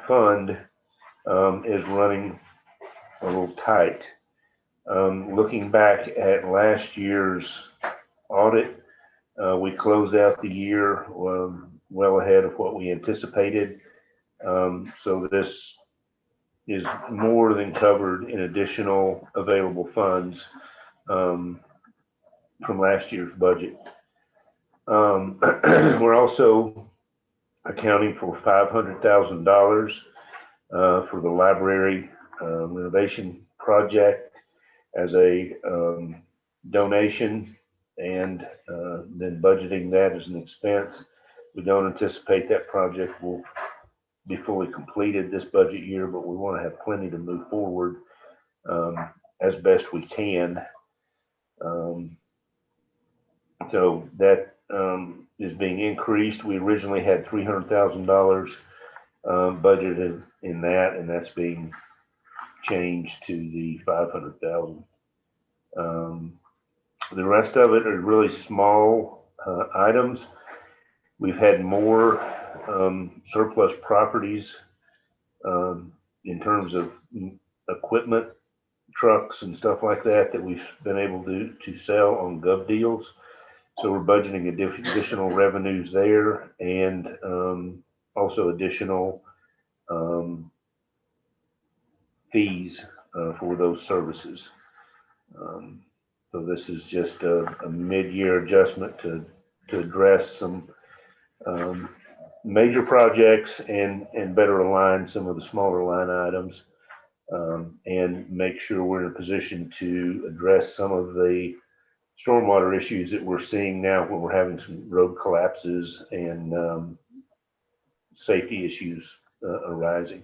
fund is running a little tight. Looking back at last year's audit, we closed out the year well ahead of what we anticipated. So this is more than covered in additional available funds from last year's budget. We're also accounting for $500,000 for the library renovation project as a donation, and then budgeting that as an expense. We don't anticipate that project will be fully completed this budget year, but we want to have plenty to move forward as best we can. So that is being increased. We originally had $300,000 budgeted in that, and that's being changed to the 500,000. The rest of it are really small items. We've had more surplus properties in terms of equipment, trucks and stuff like that we've been able to sell on gov deals. So we're budgeting additional revenues there, and also additional fees for those services. So this is just a mid-year adjustment to to address some major projects and better align some of the smaller line items, and make sure we're in a position to address some of the stormwater issues that we're seeing now when we're having some road collapses and safety issues arising.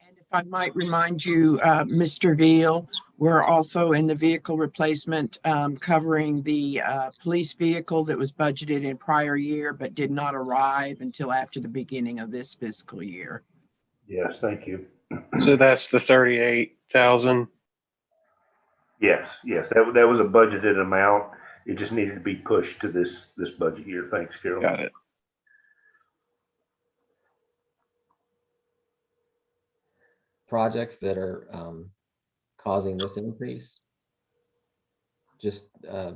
And if I might remind you, Mr. Veal, we're also in the vehicle replacement, covering the police vehicle that was budgeted in prior year but did not arrive until after the beginning of this fiscal year. Yes, thank you. So that's the 38,000. Yes, that was a budgeted amount. It just needed to be pushed to this budget year. Thanks, Carol. Got it. Projects that are causing this increase? Just, I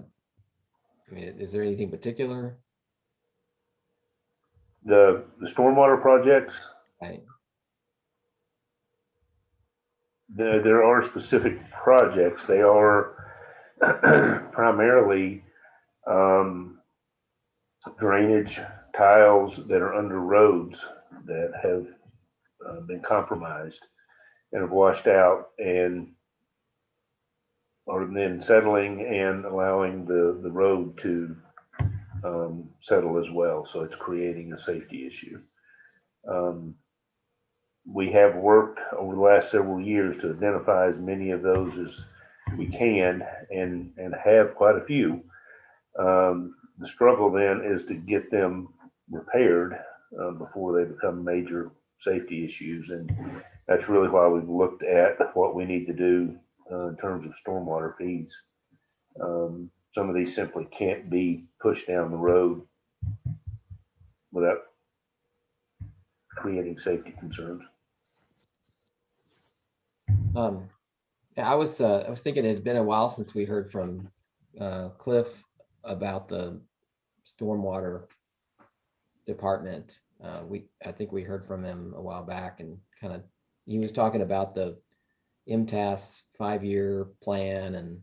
mean, is there anything particular? The stormwater projects, Right. there are specific projects. They are primarily drainage tiles that are under roads that have been compromised and have washed out and are then settling and allowing the road to settle as well. So it's creating a safety issue. We have worked over the last several years to identify as many of those as we can and have quite a few. The struggle then is to get them repaired before they become major safety issues. And that's really why we've looked at what we need to do in terms of stormwater feeds. Some of these simply can't be pushed down the road without creating safety concerns. Yeah, I was thinking it had been a while since we heard from Cliff about the stormwater department. I think we heard from him a while back, and he was talking about the MTAS 5-year plan, and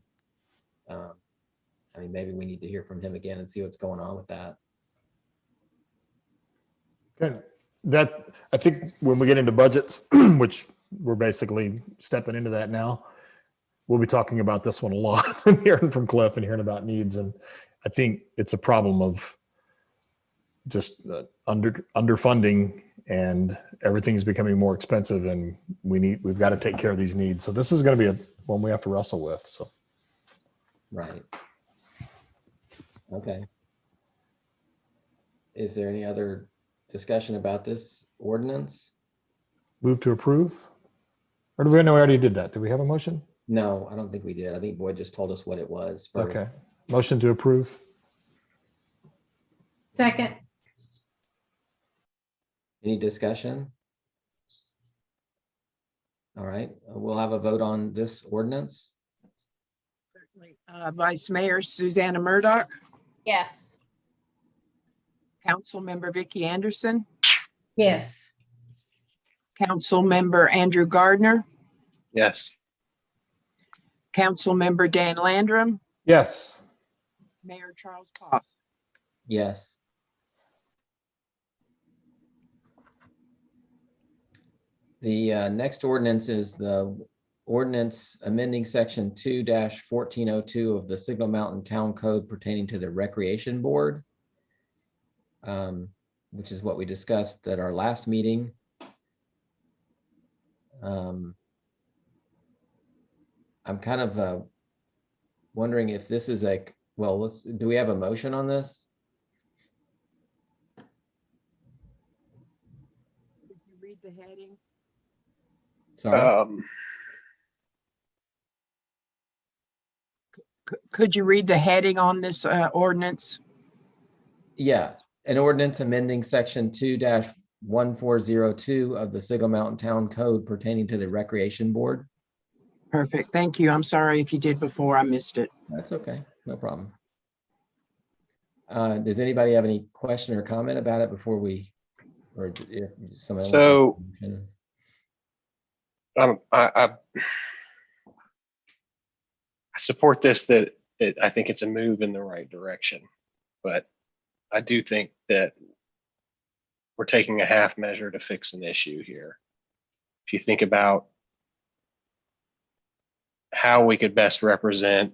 I mean, maybe we need to hear from him again and see what's going on with that. Okay. That, I think when we get into budgets, which we're basically stepping into that now, we'll be talking about this one a lot and hearing from Cliff and hearing about needs. And I think it's a problem of just underfunding, and everything's becoming more expensive, and we've got to take care of these needs. So this is going to be one we have to wrestle with. So. Right. Okay. Is there any other discussion about this ordinance? Move to approve? Or do we know we already did that? Do we have a motion? No, I don't think we did. I think Boyd just told us what it was. For, Okay. Motion to approve? Second. any discussion? All right, we'll have a vote on this ordinance. Certainly. Vice Mayor Susanna Murdoch, Yes. Councilmember Vicky Anderson, Yes. Councilmember Andrew Gardner, Yes. Councilmember Dan Landrum, Yes. Mayor Charles Poss. Yes. The next ordinance is the ordinance amending section 2-1402 of the Signal Mountain Town Code pertaining to the Recreation Board, which is what we discussed at our last meeting. I'm kind of wondering if this is like, well, do we have a motion on this? Did you read the heading? Sorry. Could you read the heading on this ordinance? Yeah, an ordinance amending section 2-1402 of the Signal Mountain Town Code pertaining to the Recreation Board. Perfect. Thank you. I'm sorry if you did before, I missed it. That's okay, no problem. Does anybody have any question or comment about it before we, or if someone else? So I support this, that I think it's a move in the right direction, but I do think that we're taking a half measure to fix an issue here. If you think about how we could best represent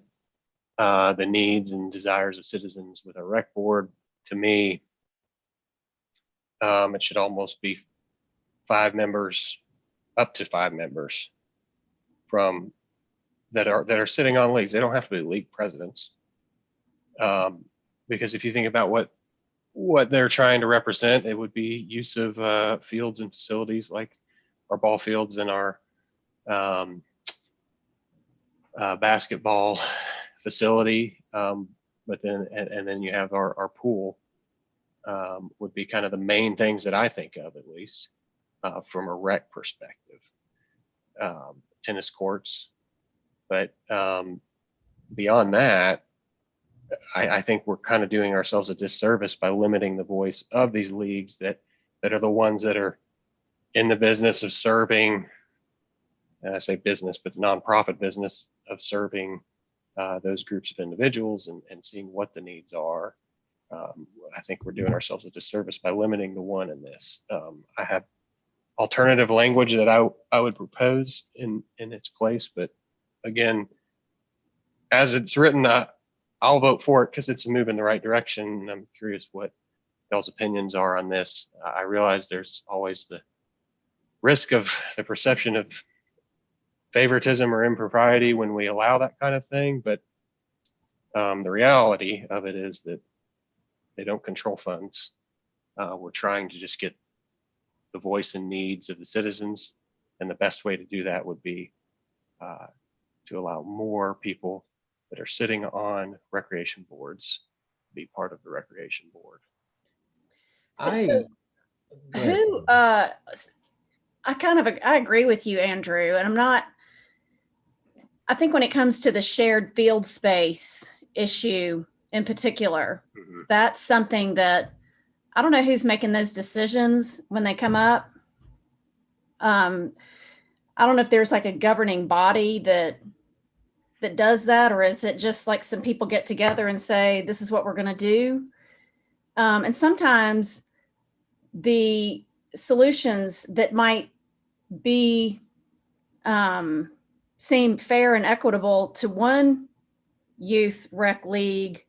the needs and desires of citizens with a rec board, to me, it should almost be 5 members, up to 5 members from that are sitting on leagues. They don't have to be league presidents, because if you think about what they're trying to represent, it would be use of fields and facilities like our ball fields and our basketball facility. But then, and then you have our pool, would be kind of the main things that I think of, at least from a rec perspective. Tennis courts, but beyond that, I think we're kind of doing ourselves a disservice by limiting the voice of these leagues that are the ones that are in the business of serving, and I say business, but nonprofit business of serving those groups of individuals and seeing what the needs are. I think we're doing ourselves a disservice by limiting the one in this. I have alternative language that I would propose in its place, but again, as it's written, I'll vote for it because it's a move in the right direction. I'm curious what y'all's opinions are on this. I realize there's always the risk of the perception of favoritism or impropriety when we allow that kind of thing, but the reality of it is that they don't control funds. We're trying to just get the voice and needs of the citizens, and the best way to do that would be to allow more people that are sitting on recreation boards to be part of the recreation board. I I agree with you, Andrew, and I think when it comes to the shared field space issue in particular, that's something that I don't know who's making those decisions when they come up. I don't know if there's like a governing body that does that, or is it just like some people get together and say, this is what we're going to do? And sometimes the solutions that might be seem fair and equitable to one youth rec league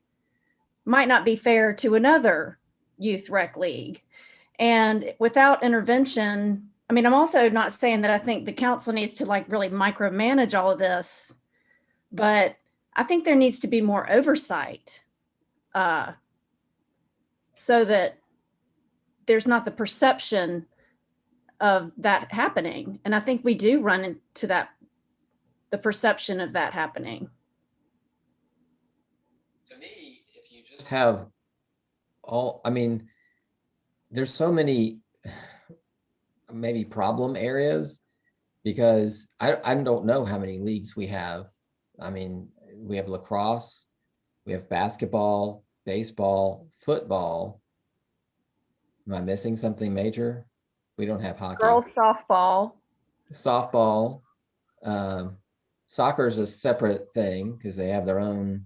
might not be fair to another youth rec league. And without intervention, I mean, I'm also not saying that I think the council needs to like really micromanage all of this, but I think there needs to be more oversight so that there's not the perception of that happening. And I think we do run into the perception of that happening. To me, if you just have I mean, there's so many maybe problem areas because I don't know how many leagues we have. I mean, we have lacrosse, we have basketball, baseball, football. Am I missing something major? We don't have hockey. Girls softball. Softball. Soccer is a separate thing because they have their own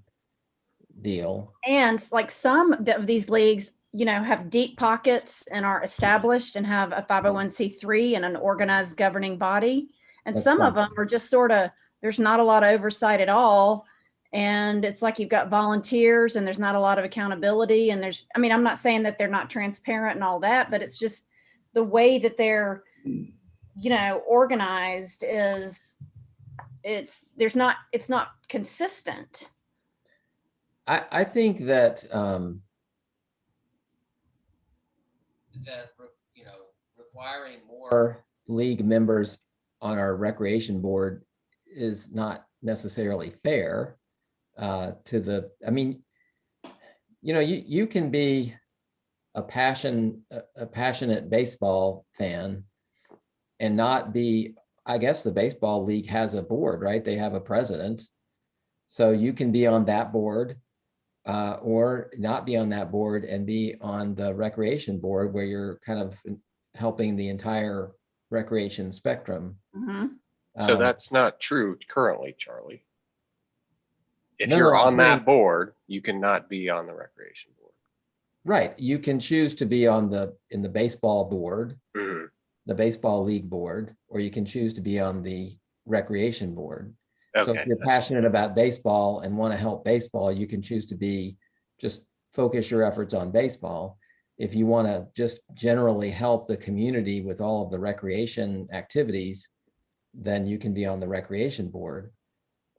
deal. And like some of these leagues, you know, have deep pockets and are established and have a 501c3 and an organized governing body. And That's some fine. of them are just sort of, there's not a lot of oversight at all. And it's like you've got volunteers and there's not a lot of accountability. And I mean, I'm not saying that they're not transparent and all that, but it's just the way that they're, you know, organized it's not consistent. I think that you know, requiring more league members on our recreation board is not necessarily fair to I mean, you know, you can be a passionate baseball fan and not be, I guess the baseball league has a board, right? They have a president. So you can be on that board or not be on that board and be on the recreation board where you're kind of helping the entire recreation spectrum. Mm-hmm. So that's not true currently, Charlie. if No, you're no, I'm on that saying- board, you cannot be on the recreation board. Right, you can choose to be in the baseball board, Mhm. the baseball league board, or you can choose to be on the recreation board. So Okay, if you're that's- passionate about baseball and want to help baseball, you can choose to be, just focus your efforts on baseball. If you want to just generally help the community with all of the recreation activities, then you can be on the recreation board.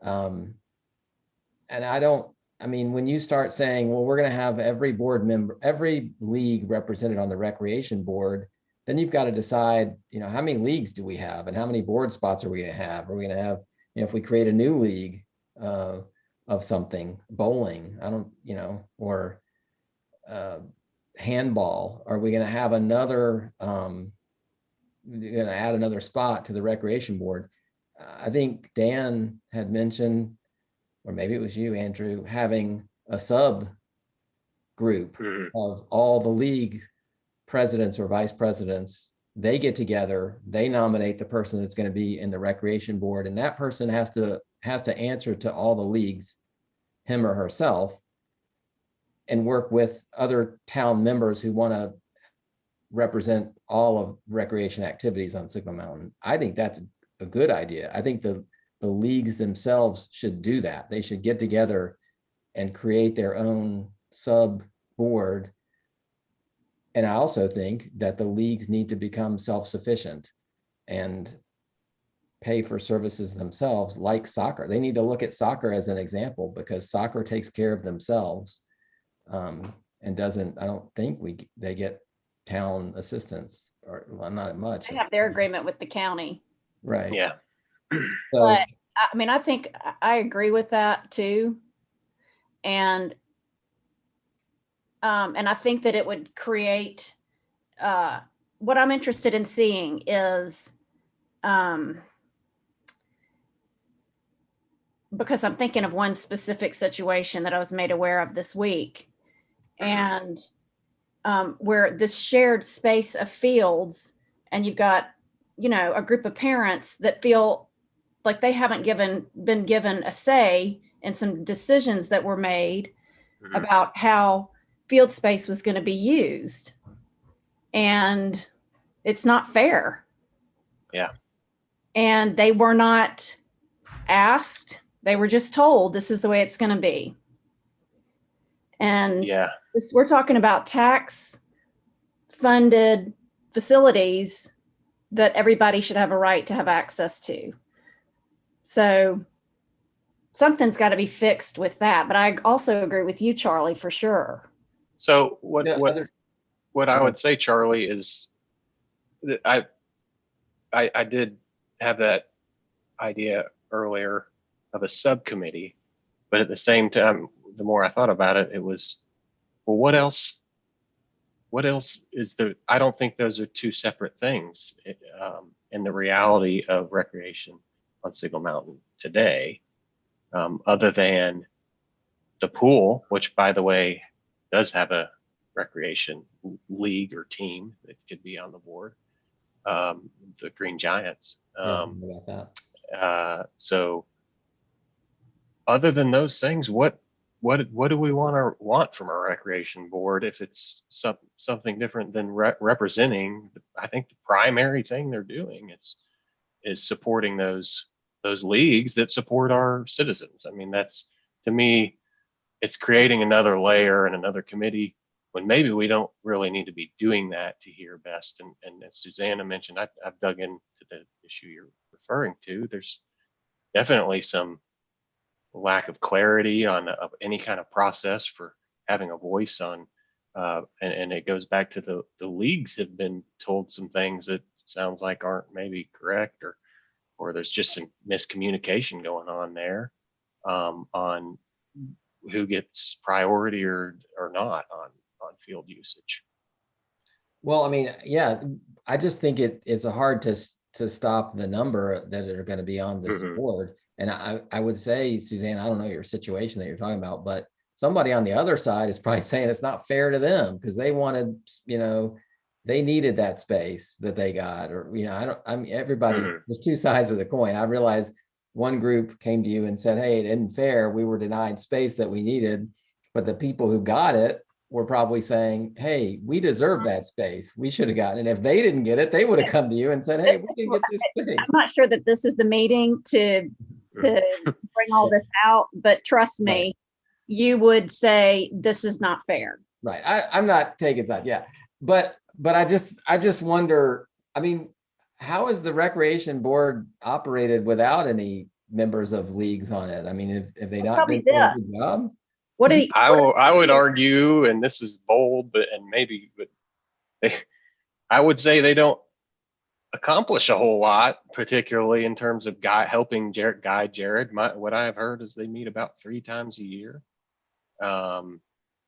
And I mean, when you start saying, well, we're going to have every board member, every league represented on the recreation board, then you've got to decide, how many leagues do we have and how many board spots are we going to have? Are we going to have, if we create a new league of something, bowling, or handball, are we going to have another, going to add another spot to the recreation board? I think Dan had mentioned, or maybe it was you, Andrew, having a sub group Mhm. of all the league presidents or vice presidents. They get together, they nominate the person that's going to be in the recreation board, and that person has to answer to all the leagues, him or herself, and work with other town members who want to represent all of recreation activities on Signal Mountain. I think that's a good idea. I think the leagues themselves should do that. They should get together and create their own sub board. And I also think that the leagues need to become self-sufficient and pay for services themselves, like soccer. They need to look at soccer as an example, because soccer takes care of themselves, and doesn't, I don't think they get town assistance, or well, not much. They have their agreement with the county. Right. Yeah. So, But I mean, I think I agree with that too. And I think that it would create, what I'm interested in seeing is, because I'm thinking of one specific situation that I was made aware of this week, and where this shared space of fields, and you've got, a group of parents that feel like they haven't been given a say in some decisions that were made about how field space was going to be used. And it's not fair. Yeah. And they were not asked. They were just told this is the way it's going to be. And Yeah. we're talking about tax funded facilities that everybody should have a right to have access to. So something's got to be fixed with that. But I also agree with you, Charlie, for sure. So what I Yeah. would say, Charlie, is that I did have that idea earlier of a subcommittee, but at the same time, the more I thought about it, it was, well, what else is there? I don't think those are two separate things in the reality of recreation on Signal Mountain today, other than the pool, which, by the way, does have a recreation league or team that could be on the board, the Green Giants. about that. So other than those things, what do we want from our recreation board if it's something different than representing? I think the primary thing they're doing is supporting those leagues that support our citizens. I mean, that's, to me, it's creating another layer and another committee when maybe we don't really need to be doing that to hear best. And as Susanna mentioned, I've dug into the issue you're referring to. There's definitely some lack of clarity on any kind of process for having a voice on, and it goes back to the leagues have been told some things that sounds like aren't maybe correct, or there's just some miscommunication going on there, on who gets priority or not on field usage. Well, I mean, yeah, I just think it's hard to stop the number that are going to be on this board. And I would say, Suzanne, I don't know your situation that you're talking about, but somebody on the other side is probably saying it's not fair to them because they wanted, they needed that space that they got, or, I mean, everybody's, there's two sides of the coin. I realize one group came to you and said, hey, it isn't fair. We were denied space that we needed. But the people who got it were probably saying, hey, we deserve that space. We should have gotten it. If they didn't get it, they would have come to you and said, hey, we didn't get this space. I'm not sure that this is the meeting to bring all this out, but trust me, Right. you would say this is not fair. Right. I'm not taking sides. Yeah. But I just wonder, I mean, how is the recreation board operated without any members of leagues on it? I mean, if they not Probably been doing a this. good job? What do you, I would argue, and this is bold, but I would say they don't accomplish a whole lot, particularly in terms of helping guide Jared. What I've heard is they meet about 3 times a year.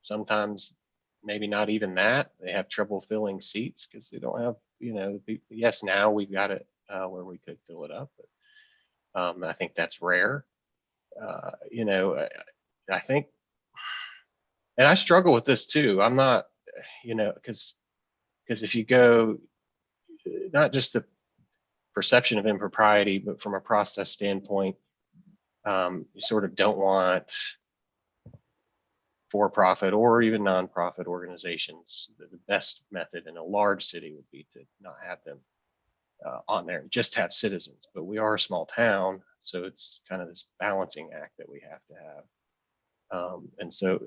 Sometimes maybe not even that. They have trouble filling seats because they don't have, yes, now we've got it where we could fill it up, but I think that's rare. I think, and I struggle with this too. I'm not, because if you go, not just the perception of impropriety, but from a process standpoint, you sort of don't want for-profit or even non-profit organizations. The best method in a large city would be to not have them on there, just have citizens. But we are a small town, so it's kind of this balancing act that we have to have. And so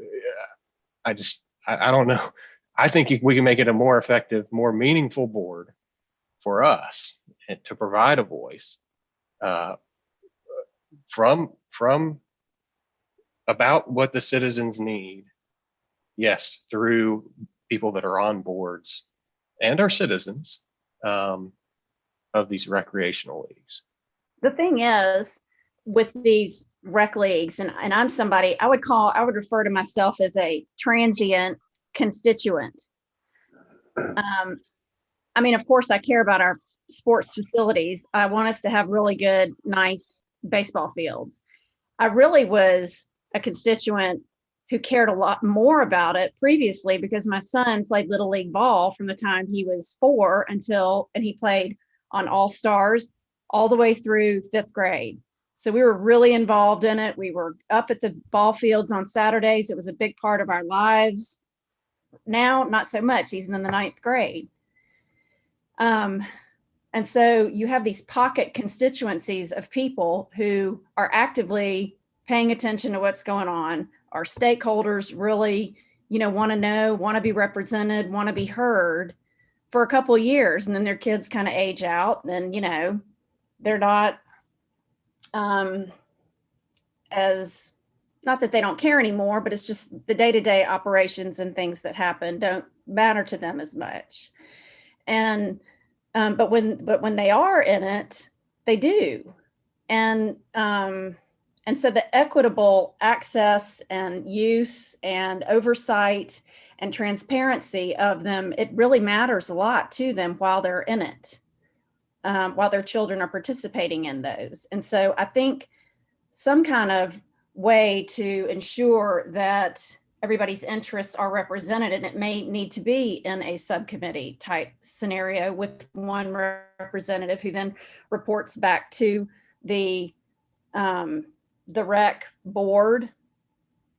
I don't know. I think we can make it a more effective, more meaningful board for us and to provide a voice from about what the citizens need. Yes, through people that are on boards and our citizens of these recreational leagues. the thing is with these rec leagues, and I'm somebody, I would refer to myself as a transient constituent. I mean, of course, I care about our sports facilities. I want us to have really good, nice baseball fields. I really was a constituent who cared a lot more about it previously because my son played Little League ball from the time he was 4 and he played on All-Stars all the way through 5th grade. So we were really involved in it. We were up at the ball fields on Saturdays. It was a big part of our lives. Now, not so much. He's in the 9th grade. And so you have these pocket constituencies of people who are actively paying attention to what's going on. Our stakeholders really, want to know, want to be represented, want to be heard for a couple of years. And then their kids kind of age out. Then, they're not as, not that they don't care anymore, but it's just the day-to-day operations and things that happen don't matter to them as much. And but when they are in it, they do. And so the equitable access and use and oversight and transparency of them, it really matters a lot to them while they're in it, while their children are participating in those. And so I think some kind of way to ensure that everybody's interests are represented, and it may need to be in a subcommittee type scenario with one representative who then reports back to the rec board,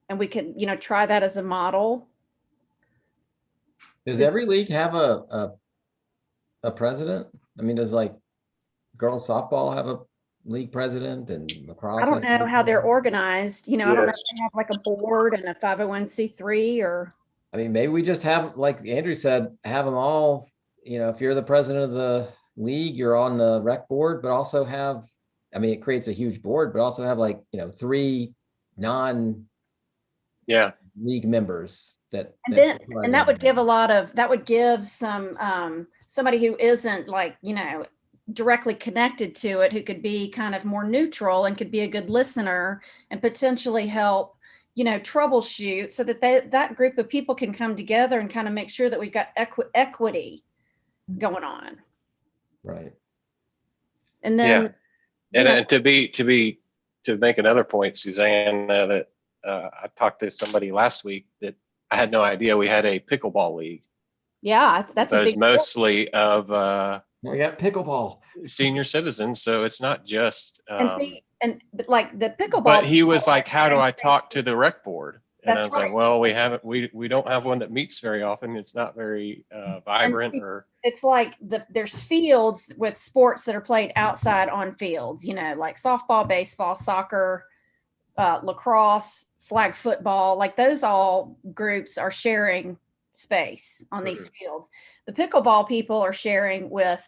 and we can, try that as a model. Does every league have a president? I mean, does like girls softball have a league president and lacrosse? I don't know how they're organized. I don't know if they have like a board and a 501c3 or. I mean, maybe we just have, like Andrew said, have them all, if you're the president of the league, you're on the rec board, but also have, I mean, it creates a huge board, but also have 3 non league members and that would give some somebody who isn't directly connected to it, who could be kind of more neutral and could be a good listener and potentially help, troubleshoot, so that that group of people can come together and kind of make sure that we've got equity going on. Right. And then, and to make another point, Suzanne, that I talked to somebody last week that I had no idea we had a pickleball league. Yeah, that's a big mostly of we got pickleball senior citizens, so it's not just and see, but like the pickleball. But he was people are like, how do sharing I talk space. to the rec board? And I That's was like, right. well, we don't have one that meets very often. It's not very vibrant or. It's like there's fields with sports that are played outside on fields, you know, like softball, baseball, soccer, lacrosse, flag football, like those all groups are sharing space on these fields. The pickleball people are sharing with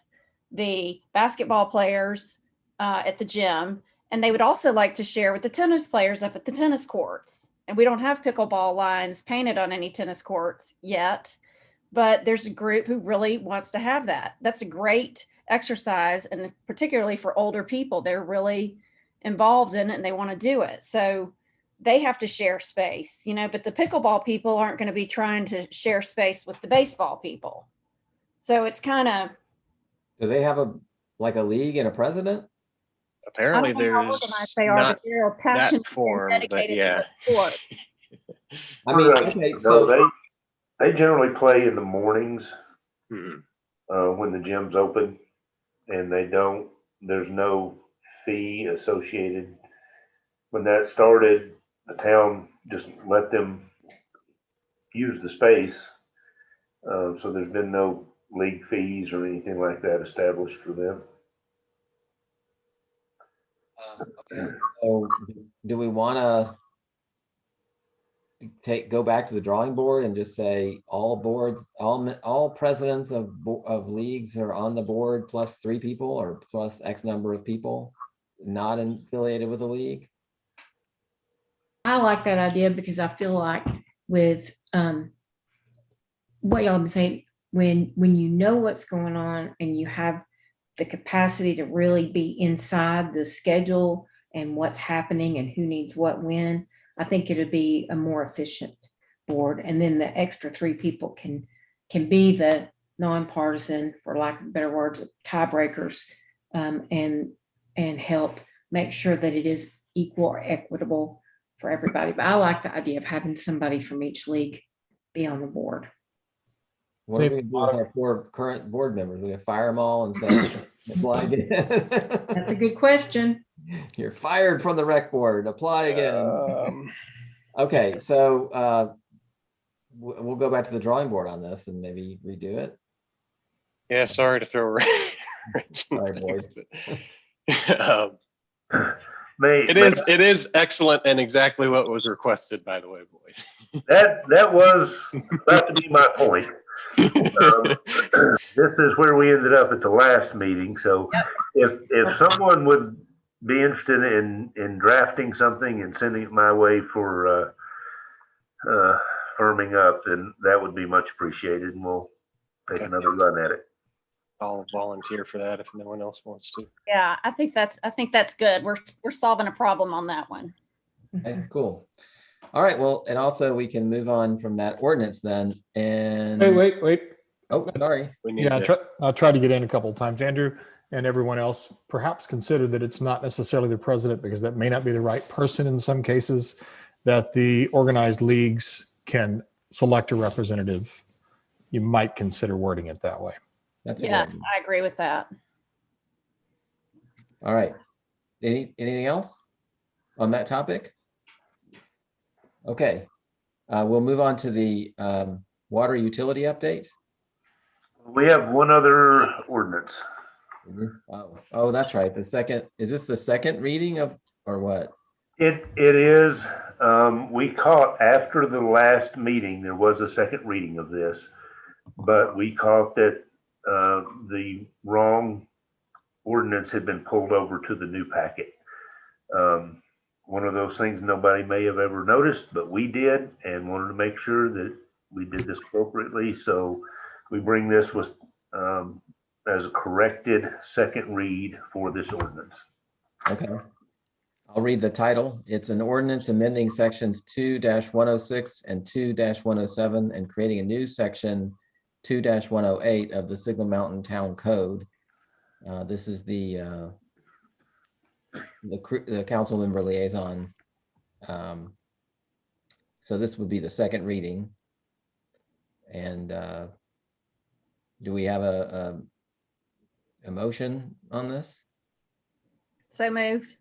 the basketball players at the gym, and they would also like to share with the tennis players up at the tennis courts. And we don't have pickleball lines painted on any tennis courts yet, but there's a group who really wants to have that. That's a great exercise, and particularly for older people, they're really involved in it and they want to do it. So they have to share space, you know, but the pickleball people aren't going to be trying to share space with the baseball people. So it's kind of. Do they have a league and a president? Apparently I don't know how there's organized they are, not but they're passionate that form, and but dedicated yeah. to the sport. I mean, okay, so No, they generally play in the mornings Mhm. when the gym's open, and there's no fee associated. When that started, the town just let them use the space. So there's been no league fees or anything like that established for them. okay, so do we want to go back to the drawing board and just say all boards, all presidents of leagues are on the board plus 3 people or plus X number of people not affiliated with the league? I like that idea because I feel like with what y'all been saying, when you know what's going on and you have the capacity to really be inside the schedule and what's happening and who needs what when, I think it'd be a more efficient board. And then the extra 3 people can be the nonpartisan, for lack of better words, tiebreakers, and help make sure that it is equal or equitable for everybody. But I like the idea of having somebody from each league be on the board. What are we gonna do with our 4 current board members? We're gonna fire them all and say, apply again. That's a good question. You're fired from the rec board, apply again. Okay, so we'll go back to the drawing board on this and maybe redo it. Yeah, sorry to throw a wrench in Sorry, things, boys. but, it is excellent and exactly what was requested, by the way, Boyd. That was about to be my point. This is where we ended up at the last meeting. So if someone would be interested in drafting something and sending it my way for firming up, then that would be much appreciated, and we'll take another run at it. I'll volunteer for that if no one else wants to. Yeah, I think that's good. We're solving a problem on that one. Okay, cool. All right, well, and also we can move on from that ordinance then. And Wait. oh, sorry. I'll try to get in a couple of times. Andrew and everyone else, perhaps consider that it's not necessarily the president, because that may not be the right person in some cases, that the organized leagues can select a representative. You might consider wording it that way. That's yes, I agree with that. All right. Anything else on that topic? Okay, we'll move on to the water utility update. We have one other ordinance. Oh, that's right. Is this the second reading of, or what? It is. We caught after the last meeting, there was a second reading of this, but we caught that the wrong ordinance had been pulled over to the new packet. One of those things nobody may have ever noticed, but we did, and wanted to make sure that we did this appropriately. So we bring this with as a corrected second read for this ordinance. Okay. I'll read the title. It's an ordinance amending sections 2-106 and 2-107 and creating a new section 2-108 of the Signal Mountain Town Code. This is the council member liaison. So this would be the second reading. And do we have a motion on this? So moved.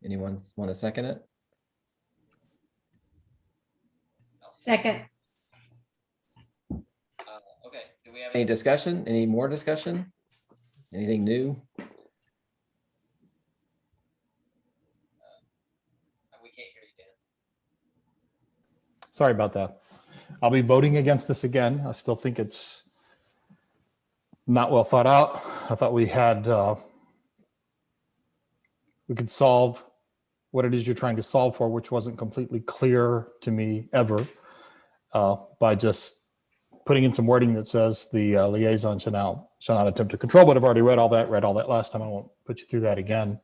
Anyone want to second it? Second. Okay, do we have any discussion? Any more discussion? Anything new? We can't hear you, Dan. Sorry about that. I'll be voting against this again. I still think it's not well thought out. I thought we had, we could solve what it is you're trying to solve for, which wasn't completely clear to me ever, by just putting in some wording that says the liaison shall not attempt to control, but I've already read all that last time. I won't put you through that again.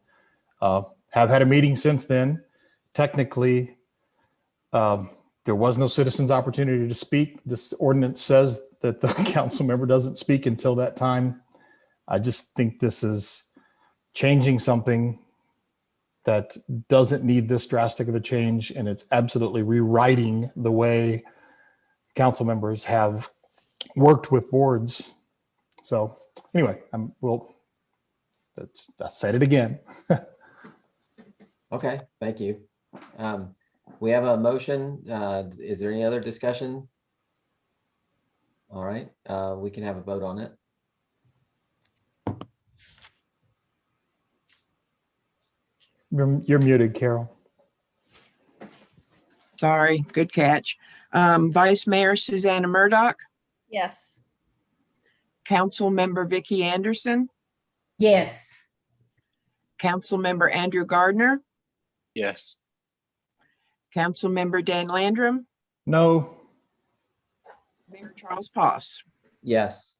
Have had a meeting since then. Technically, there was no citizens' opportunity to speak. This ordinance says that the council member doesn't speak until that time. I just think this is changing something that doesn't need this drastic of a change, and it's absolutely rewriting the way council members have worked with boards. So anyway, I said it again. Okay, thank you. We have a motion. Is there any other discussion? All right, we can have a vote on it. You're muted, Carol. Sorry, good catch. Vice Mayor Susanna Murdoch, Yes. Council Member Vicky Anderson, Yes. Council Member Andrew Gardner, Yes. Council Member Dan Landrum, No. Mayor Charles Poss. Yes.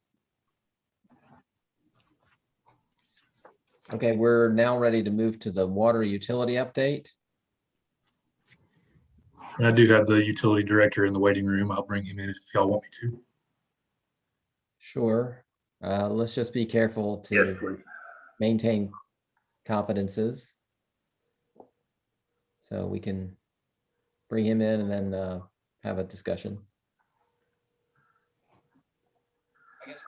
Okay, we're now ready to move to the water utility update. And I do have the utility director in the waiting room. I'll bring him in if y'all want me to. Sure. Let's just be careful Yes, to please. maintain confidences. So we can bring him in and then have a discussion. I guess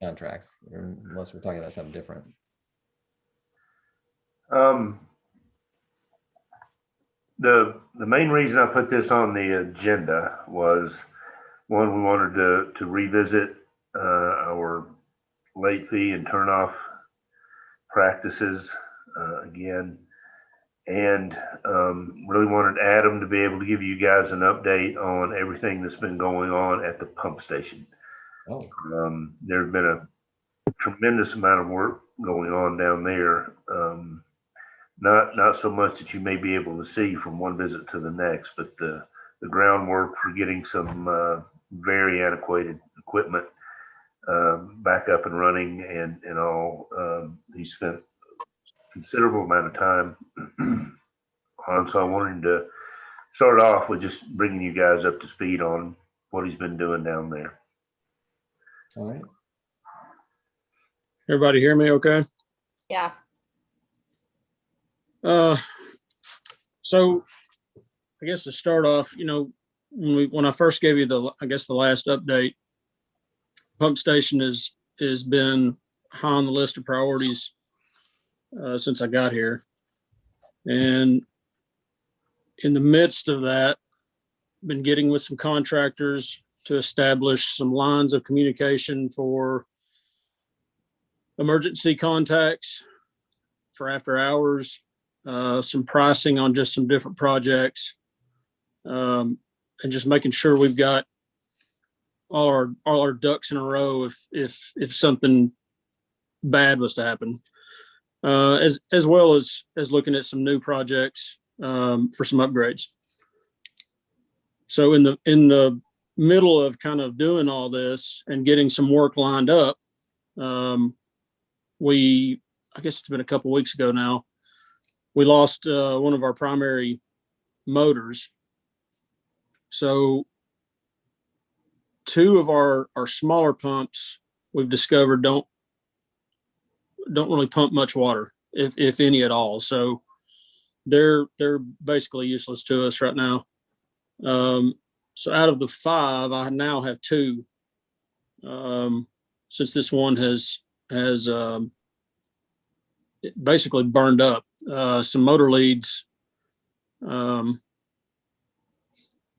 we're on contracts, unless we're talking about something different. The main reason I put this on the agenda was, one, we wanted to revisit our late fee and turn off practices again, and really wanted Adam to be able to give you guys an update on everything that's been going on at the pump station. Oh, There's been a tremendous amount of work going on down there. Not so much that you may be able to see from one visit to the next, but the groundwork for getting some very antiquated equipment back up and running and all. He spent a considerable amount of time on, so I wanted to start off with just bringing you guys up to speed on what he's been doing down there. all right. Everybody hear me okay? Yeah. So I guess to start off, when I first gave you the last update, pump station has been high on the list of priorities since I got here. And in the midst of that, been getting with some contractors to establish some lines of communication for emergency contacts for after hours, some pricing on just some different projects, and just making sure we've got all our ducks in a row if something bad was to happen, as well as looking at some new projects for some upgrades. So in the middle of kind of doing all this and getting some work lined up, I guess it's been a couple weeks ago now, we lost one of our primary motors. So two of our smaller pumps we've discovered don't really pump much water, if any at all. So they're basically useless to us right now. So out of the 5, I now have 2. Since this one has it basically burned up. Some motor leads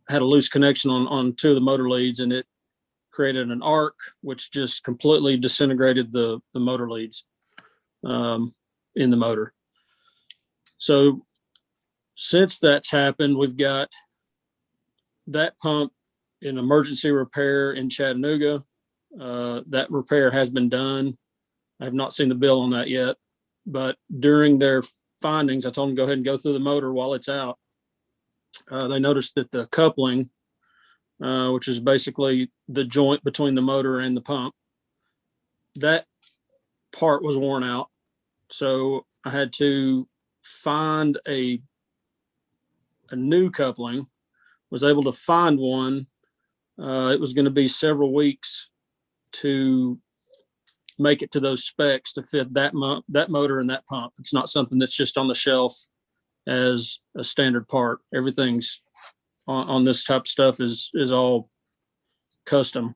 had a loose connection on two of the motor leads, and it created an arc, which just completely disintegrated the motor leads in the motor. So since that's happened, we've got that pump in emergency repair in Chattanooga. That repair has been done. I have not seen the bill on that yet, but during their findings, I told them go ahead and go through the motor while it's out. They noticed that the coupling, which is basically the joint between the motor and the pump, that part was worn out. So I had to find a new coupling, was able to find one. It was going to be several weeks to make it to those specs to fit that motor and that pump. It's not something that's just on the shelf as a standard part. Everything's on this type of stuff is all custom.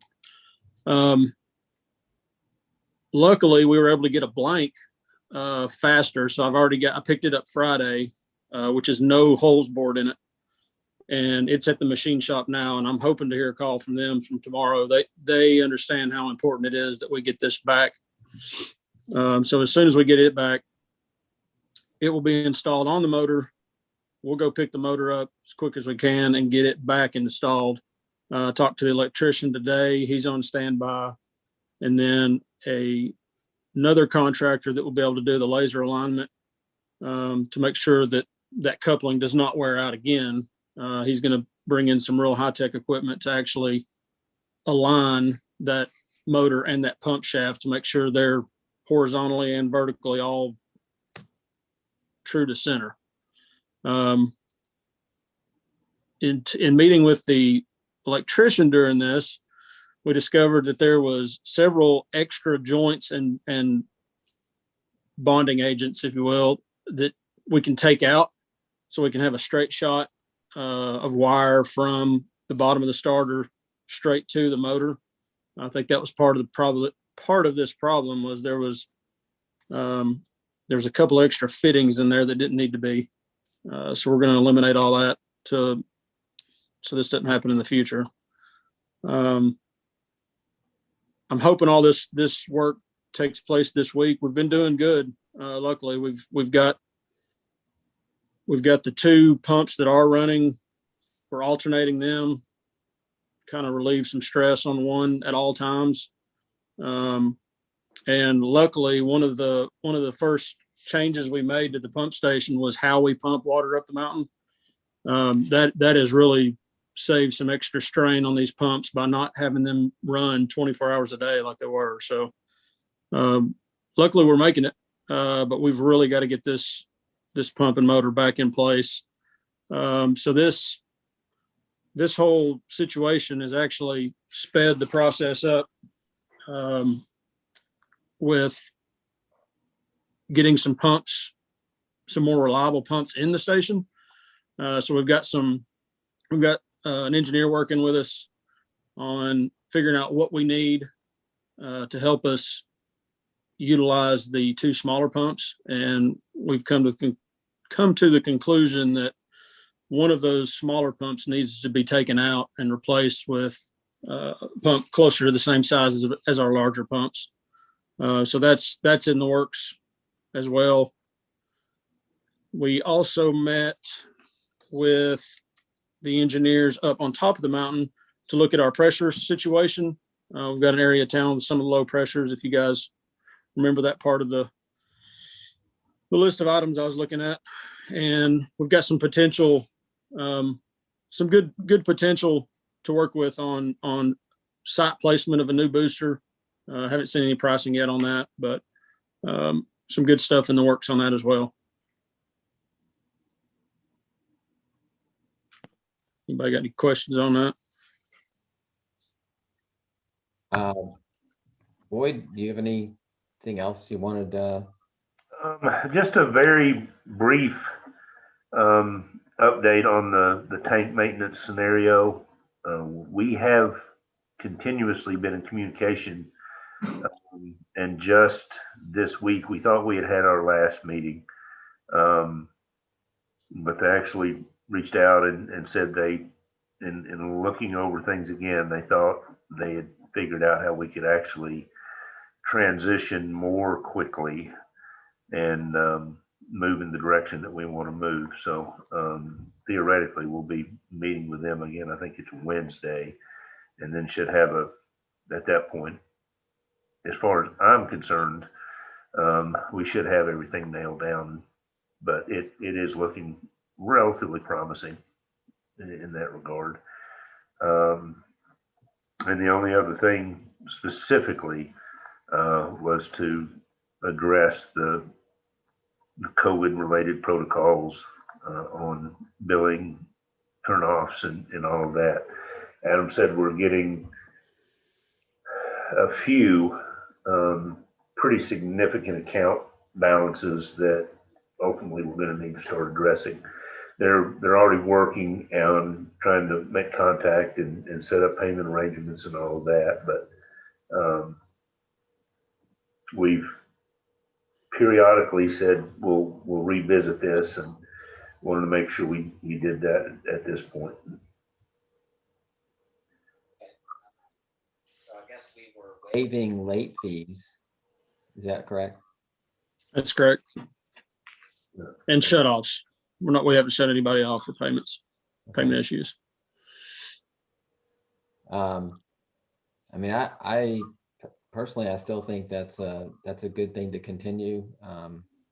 Luckily, we were able to get a blank faster. So I picked it up Friday, which is no holes bored in it. And it's at the machine shop now. And I'm hoping to hear a call from them from tomorrow. They understand how important it is that we get this back. So as soon as we get it back, it will be installed on the motor. We'll go pick the motor up as quick as we can and get it back installed. Talked to the electrician today. He's on standby. And then another contractor that will be able to do the laser alignment to make sure that that coupling does not wear out again. He's going to bring in some real high-tech equipment to actually align that motor and that pump shaft to make sure they're horizontally and vertically all true to center. In meeting with the electrician during this, we discovered that there was several extra joints and bonding agents, if you will, that we can take out so we can have a straight shot of wire from the bottom of the starter straight to the motor. I think that was part of the problem. Part of this problem was there was a couple extra fittings in there that didn't need to be. So we're going to eliminate all that so this doesn't happen in the future. I'm hoping all this work takes place this week. We've been doing good. Luckily, we've got the two pumps that are running. We're alternating them, kind of relieve some stress on one at all times. And luckily, one of the first changes we made to the pump station was how we pump water up the mountain. That has really saved some extra strain on these pumps by not having them run 24 hours a day like they were. So luckily we're making it, but we've really got to get this pump and motor back in place. So this whole situation has actually sped the process up with getting some more reliable pumps in the station. So we've got an engineer working with us on figuring out what we need to help us utilize the two smaller pumps. And we've come to the conclusion that one of those smaller pumps needs to be taken out and replaced with a pump closer to the same size as our larger pumps. So that's in the works as well. We also met with the engineers up on top of the mountain to look at our pressure situation. We've got an area of town with some of the low pressures. If you guys remember that part of the list of items I was looking at, and we've got some potential, some good potential to work with on site placement of a new booster. I haven't seen any pricing yet on that, but some good stuff in the works on that as well. Anybody got any questions on that? Boyd, do you have anything else you wanted? Just a very brief update on the tank maintenance scenario. We have continuously been in communication And just this week, we thought we had our last meeting. But they actually reached out and said in looking over things again, they thought they had figured out how we could actually transition more quickly and move in the direction that we want to move. So theoretically, we'll be meeting with them again. I think it's Wednesday, and then should have at that point, as far as I'm concerned, we should have everything nailed down. But it is looking relatively promising in that regard. And the only other thing specifically was to address the COVID-related protocols on billing, turnoffs, and all of that. Adam said we're getting a few pretty significant account balances that ultimately we're going to need to start addressing. They're already working on trying to make contact and set up payment arrangements and all of that, but we've periodically said we'll revisit this, and wanted to make sure we did that at this point. So I guess we were waiving late fees. Is that correct? That's correct. And shut-offs. We haven't shut anybody off for payment issues. I mean, I personally, I still think that's a good thing to continue.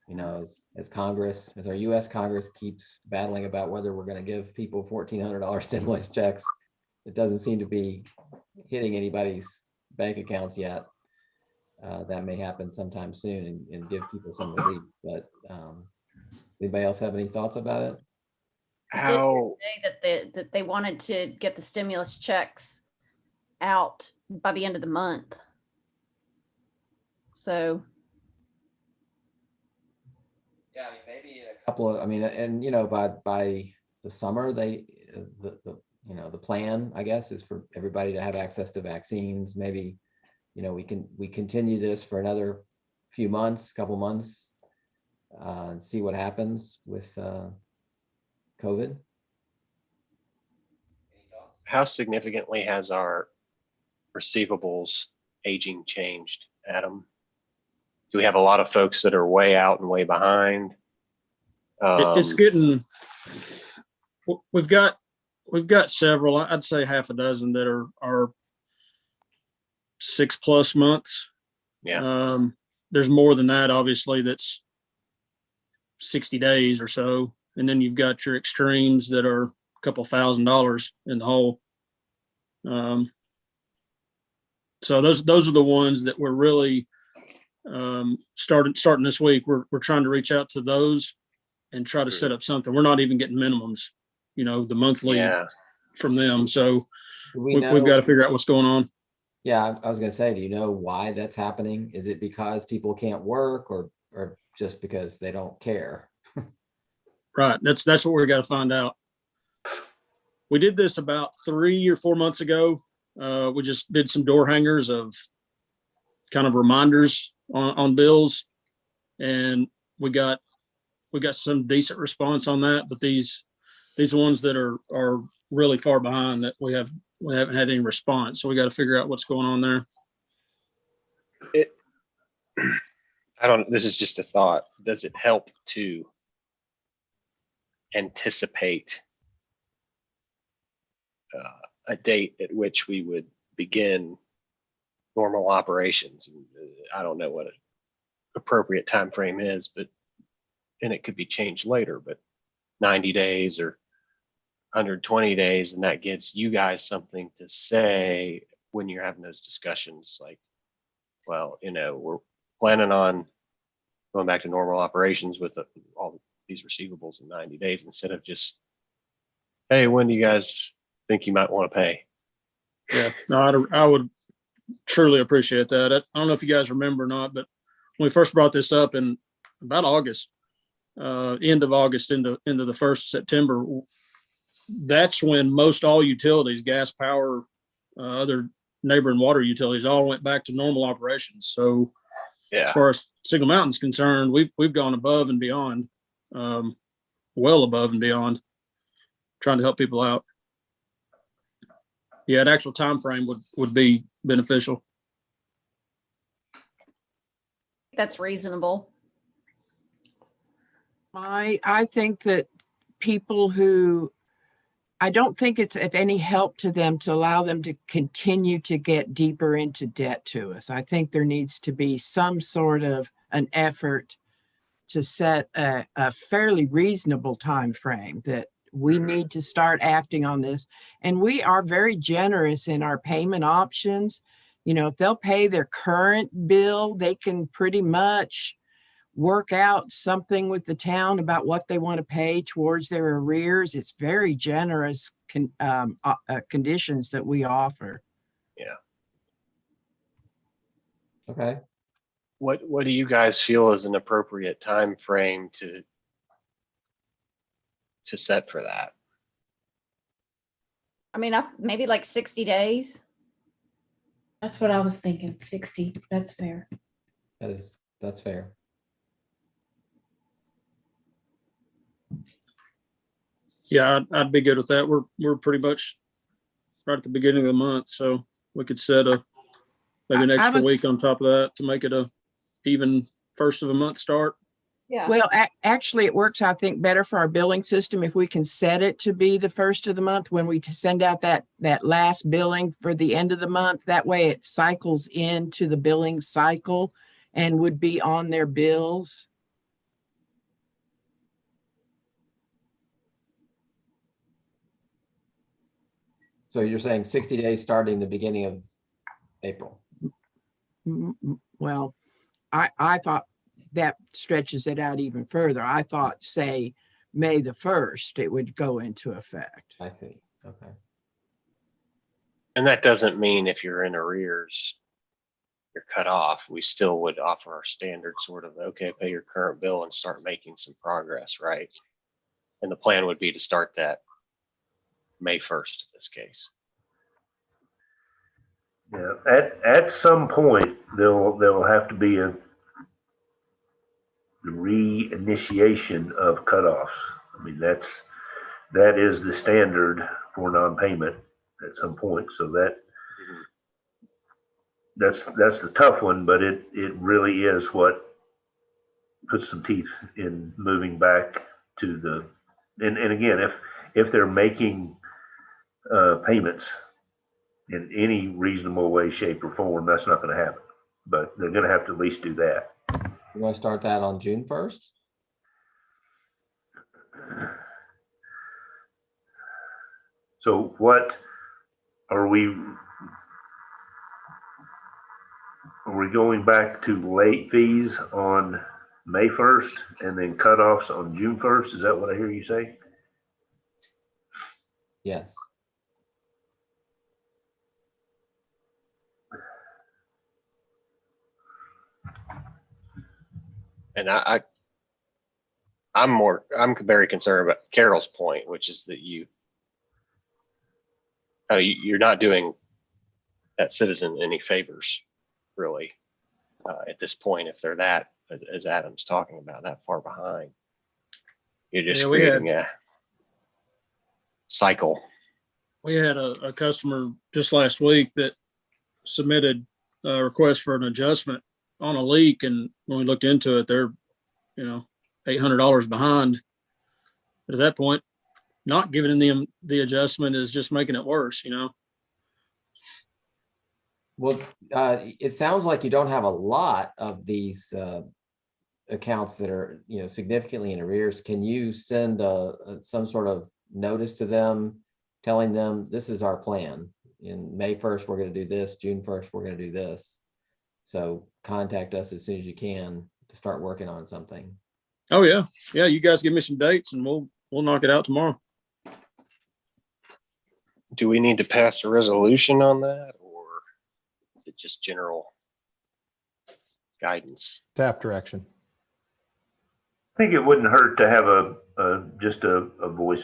You know, as Congress, as our U.S. Congress keeps battling about whether we're going to give people $1,400 stimulus checks, it doesn't seem to be hitting anybody's bank accounts yet. That may happen sometime soon and give people some relief. But anybody else have any thoughts about it? How That they wanted to get the stimulus checks out by the end of the month. So yeah, I mean, maybe in a couple of, I mean, and you know, by the summer, the plan, I guess, is for everybody to have access to vaccines. Maybe, you know, we continue this for another few months, couple months, and see what happens with COVID. Any thoughts? how significantly has our receivables aging changed, Adam? Do we have a lot of folks that are way out and way behind? It's getting, we've got several, I'd say half a dozen that are 6+ months. Yeah. There's more than that, obviously, that's 60 days or so. And then you've got your extremes that are a couple $1,000s in the hole. So those are the ones that we're really starting this week. We're trying to reach out to those and try to set up something. We're not even getting minimums, you know, the monthly from them. So we've got to figure out what's going on. Yeah, I was gonna say, do you know why that's happening? Is it because people can't work or just because they don't care? Right. That's what we got to find out. We did this about 3 or 4 months ago. We just did some door hangers of kind of reminders on bills, and we got some decent response on that. But these ones that are really far behind, that we haven't had any response. So we got to figure out what's going on there. This is just a thought. Does it help to anticipate a date at which we would begin normal operations? And I don't know what an appropriate time frame is, and it could be changed later, but 90 days or 120 days, and that gives you guys something to say when you're having those discussions, like, well, you know, we're planning on going back to normal operations with all these receivables in 90 days, instead of just, hey, when do you guys think you might want to pay? Yeah, no, I would truly appreciate that. I don't know if you guys remember or not, but when we first brought this up in about August, end of August into the 1st of September, that's when most all utilities, gas, power, other neighboring water utilities all went back to normal operations. So Yeah. as far as Signal Mountain's concerned, we've gone above and beyond, well above and beyond, trying to help people out. Yeah, an actual time frame would be beneficial. That's reasonable. I think that people who, I don't think it's of any help to them to allow them to continue to get deeper into debt to us. I think there needs to be some sort of an effort to set a fairly reasonable time frame that we need to start acting on this. And we are very generous in our payment options. You know, if they'll pay their current bill, they can pretty much work out something with the town about what they want to pay towards their arrears. It's very generous conditions that we offer. Yeah. Okay. What do you guys feel is an appropriate time frame to set for that? I mean, maybe like 60 days. That's what I was thinking, 60, that's fair. That's fair. Yeah, I'd be good with that. We're pretty much right at the beginning of the month, so we could set maybe an extra week on top of that to make it a even first of a month start. Yeah. Well, actually, it works, I think, better for our billing system if we can set it to be the first of the month when we send out that last billing for the end of the month. That way it cycles into the billing cycle and would be on their bills. So you're saying 60 days starting the beginning of April? Well, I thought that stretches it out even further. I thought, say, May the 1st, it would go into effect. I see. Okay. And that doesn't mean if you're in arrears, you're cut off. We still would offer our standard sort of, okay, pay your current bill and start making some progress, right? And the plan would be to start that May 1st in this case. Yeah, at some point, there'll have to be a reinitiation of cutoffs. I mean, that is the standard for non-payment at some point. So that's the tough one, but it really is what puts some teeth in moving back to the, and again, if they're making payments in any reasonable way, shape, or form, that's not going to happen. But they're going to have to at least do that. You want to start that on June 1st? So what are we going back to late fees on May 1st and then cutoffs on June 1st? Is that what I hear you say? Yes. And I'm very concerned about Carol's point, which is that you're not doing that citizen any favors, really, at this point, if they're that, as Adam's talking about, that far behind. You're just creating a cycle. We had a customer just last week that submitted a request for an adjustment on a leak, and when we looked into it, they're $800 behind. But at that point, not giving them the adjustment is just making it worse. Well, it sounds like you don't have a lot of these accounts that are significantly in arrears. Can you send some sort of notice to them telling them this is our plan? In May 1st, we're going to do this. June 1st, we're going to do this. So contact us as soon as you can to start working on something. Oh yeah. Yeah. You guys give me some dates and we'll knock it out tomorrow. Do we need to pass a resolution on that, or is it just general guidance? Tap direction. I think it wouldn't hurt to have just a voice.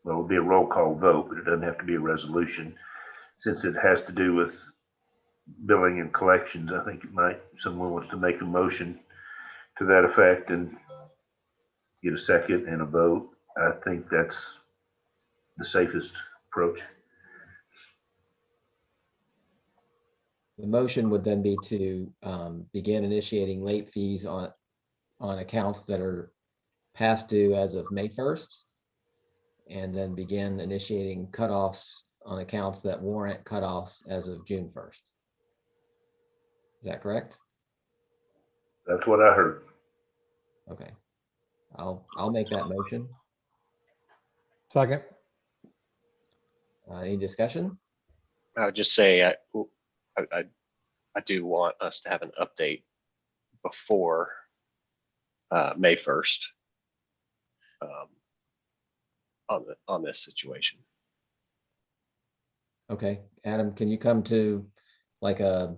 Well, it would be a roll call vote, but it doesn't have to be a resolution. since it has to do with billing and collections, I think someone wants to make a motion to that effect and get a second and a vote. I think that's the safest approach. The motion would then be to begin initiating late fees on accounts that are past due as of May 1st, and then begin initiating cutoffs on accounts that warrant cutoffs as of June 1st. Is that correct? That's what I heard. Okay. I'll make that motion. Second. Any discussion? I would just say I do want us to have an update before May 1st on this situation. Okay, Adam, can you come to like maybe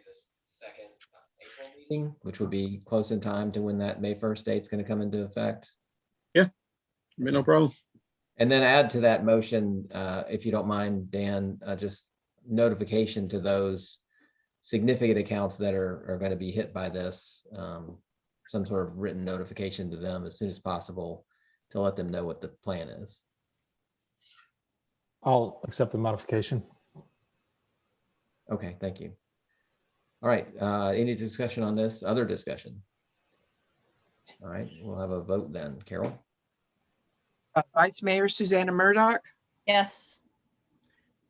this second April meeting, which would be close in time to when that May 1st date's going to come into effect? Yeah, no problem. And then add to that motion, if you don't mind, Dan, just notification to those significant accounts that are going to be hit by this, some sort of written notification to them as soon as possible to let them know what the plan is. I'll accept the modification. Okay, thank you. All right, any discussion on this? Other discussion? All right, we'll have a vote then. Carol? Vice Mayor Susanna Murdoch, Yes.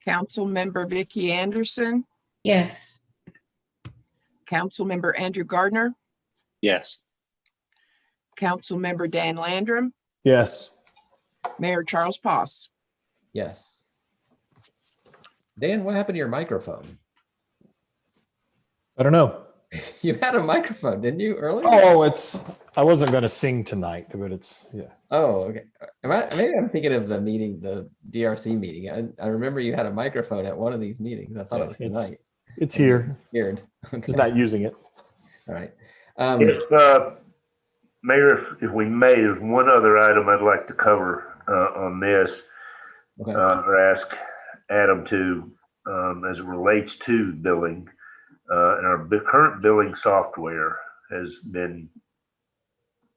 Council Member Vicky Anderson, Yes. Council Member Andrew Gardner, Yes. Council Member Dan Landrum, Yes. Mayor Charles Poss. Yes. Dan, what happened to your microphone? I don't know. You had a microphone, didn't you, earlier? Oh, I wasn't going to sing tonight, but yeah. Oh, okay. Maybe I'm thinking of the meeting, the DRC meeting. I remember you had a microphone at one of these meetings. I thought it was tonight. It's here. Weird. Okay. Just not using it. All right. Mayor, if we may, there's one other item I'd like to cover on this, Okay. or ask Adam to, as it relates to billing. And our current billing software has been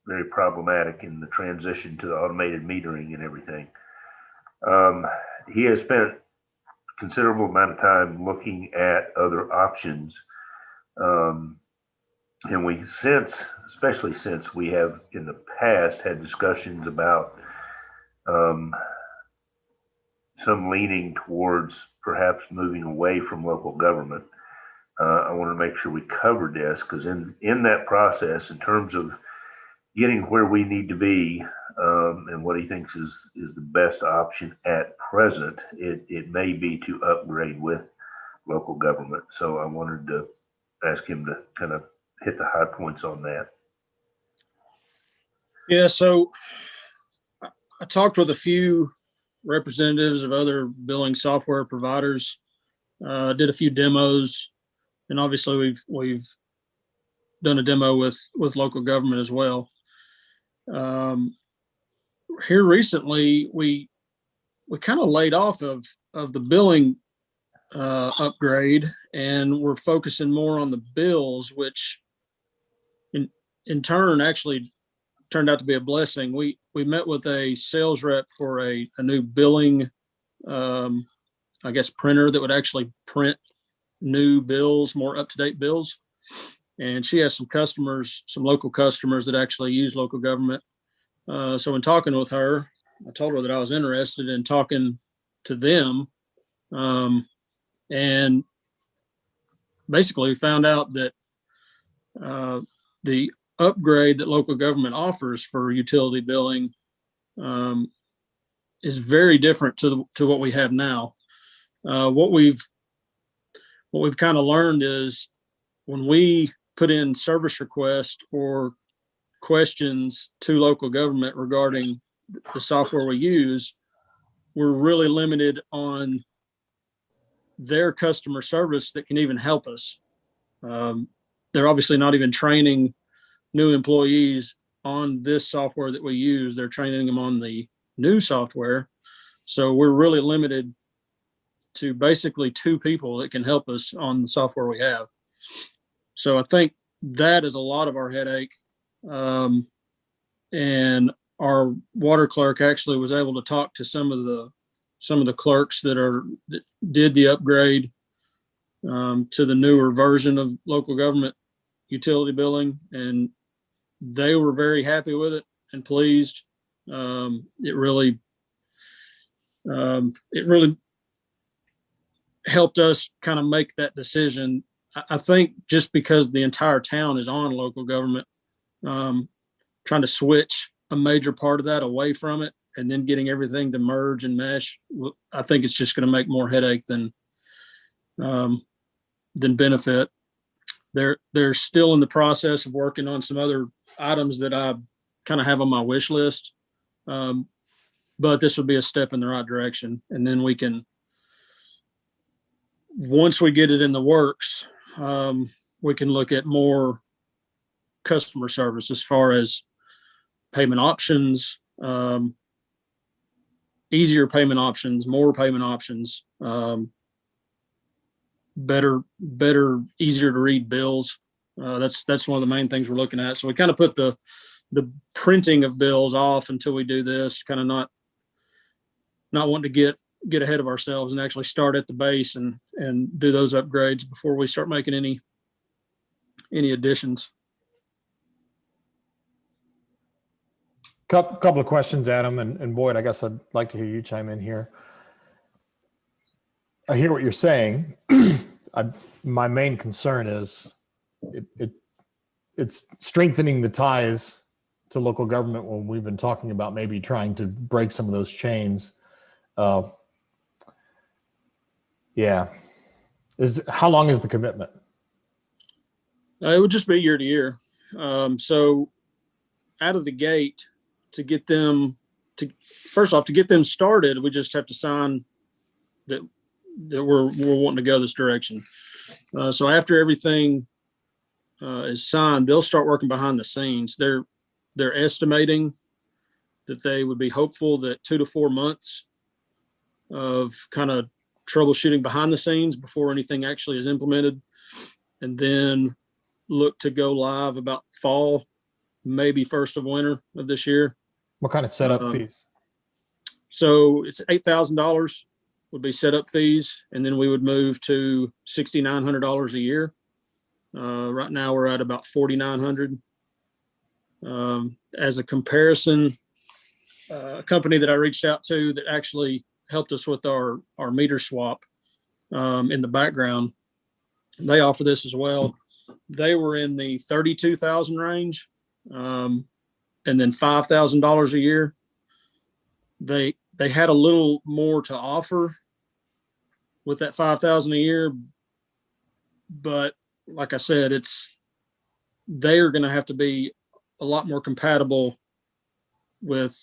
very problematic in the transition to the automated metering and everything. He has spent considerable amount of time looking at other options. And especially since we have in the past had discussions about some leaning towards perhaps moving away from local government. I want to make sure we cover this because in that process, in terms of getting where we need to be and what he thinks is the best option at present, it may be to upgrade with local government. So I wanted to ask him to kind of hit the high points on that. Yeah, so I talked with a few representatives of other billing software providers, did a few demos, and obviously we've done a demo with local government as well. Here recently, we kind of laid off of the billing upgrade, and we're focusing more on the bills, which in turn actually turned out to be a blessing. We met with a sales rep for a new billing, I guess, printer that would actually print new bills, more up-to-date bills. And she has some customers, some local customers that actually use local government. So in talking with her, I told her that I was interested in talking to them. And basically found out that the upgrade that local government offers for utility billing is very different to what we have now. What we've kind of learned is when we put in service requests or questions to local government regarding the software we use, we're really limited on their customer service that can even help us. They're obviously not even training new employees on this software that we use. They're training them on the new software. So we're really limited to basically 2 people that can help us on the software we have. So I think that is a lot of our headache. And our water clerk actually was able to talk to some of the clerks that did the upgrade to the newer version of local government utility billing, and they were very happy with it and pleased. It really helped us kind of make that decision. I think just because the entire town is on local government, trying to switch a major part of that away from it and then getting everything to merge and mesh, I think it's just going to make more headache than benefit. They're still in the process of working on some other items that I kind of have on my wish list. But this would be a step in the right direction. And then we can, once we get it in the works, we can look at more customer service as far as payment options, easier payment options, more payment options, better, easier to read bills. That's one of the main things we're looking at. So we kind of put the printing of bills off until we do this, kind of not wanting to get ahead of ourselves and actually start at the base and do those upgrades before we start making any additions. Couple of questions, Adam and Boyd. I guess I'd like to hear you chime in here. I hear what you're saying. My main concern is it's strengthening the ties to local government when we've been talking about maybe trying to break some of those chains. Yeah. How long is the commitment? It would just be year to year. So out of the gate, to get them started, we just have to sign that we're wanting to go this direction. So after everything is signed, they'll start working behind the scenes. They're estimating that they would be hopeful that 2 to 4 months of kind of troubleshooting behind the scenes before anything actually is implemented, and then look to go live about fall, maybe first of winter of this year. What kind of setup fees? So it's $8,000 would be setup fees, and then we would move to $6,900 a year. Right now we're at about $4,900. As a comparison, a company that I reached out to that actually helped us with our meter swap in the background, they offer this as well. They were in the $32,000 range, and then $5,000 a year. They had a little more to offer with that $5,000 a year, but like I said, they are going to have to be a lot more compatible with,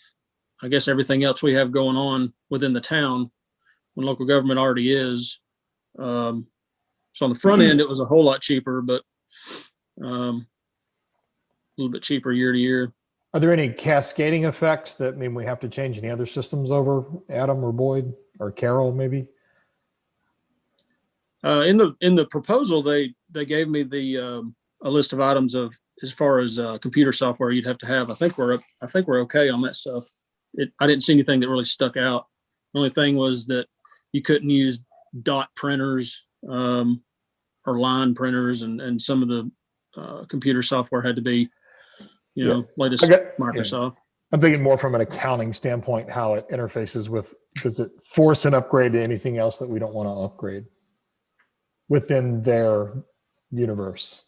I guess, everything else we have going on within the town when local government already is. So on the front end, it was a whole lot cheaper, but a little bit cheaper year to year. Are there any cascading effects that mean we have to change any other systems over, Adam or Boyd or Carol maybe? In the proposal, they gave me a list of items of as far as computer software you'd have to have. I think we're okay on that stuff. I didn't see anything that really stuck out. The only thing was that you couldn't use dot printers or line printers, and some of the computer software had to be, latest Microsoft. Yeah. I'm thinking more from an accounting standpoint, how it interfaces with, does it force an upgrade to anything else that we don't want to upgrade within their universe?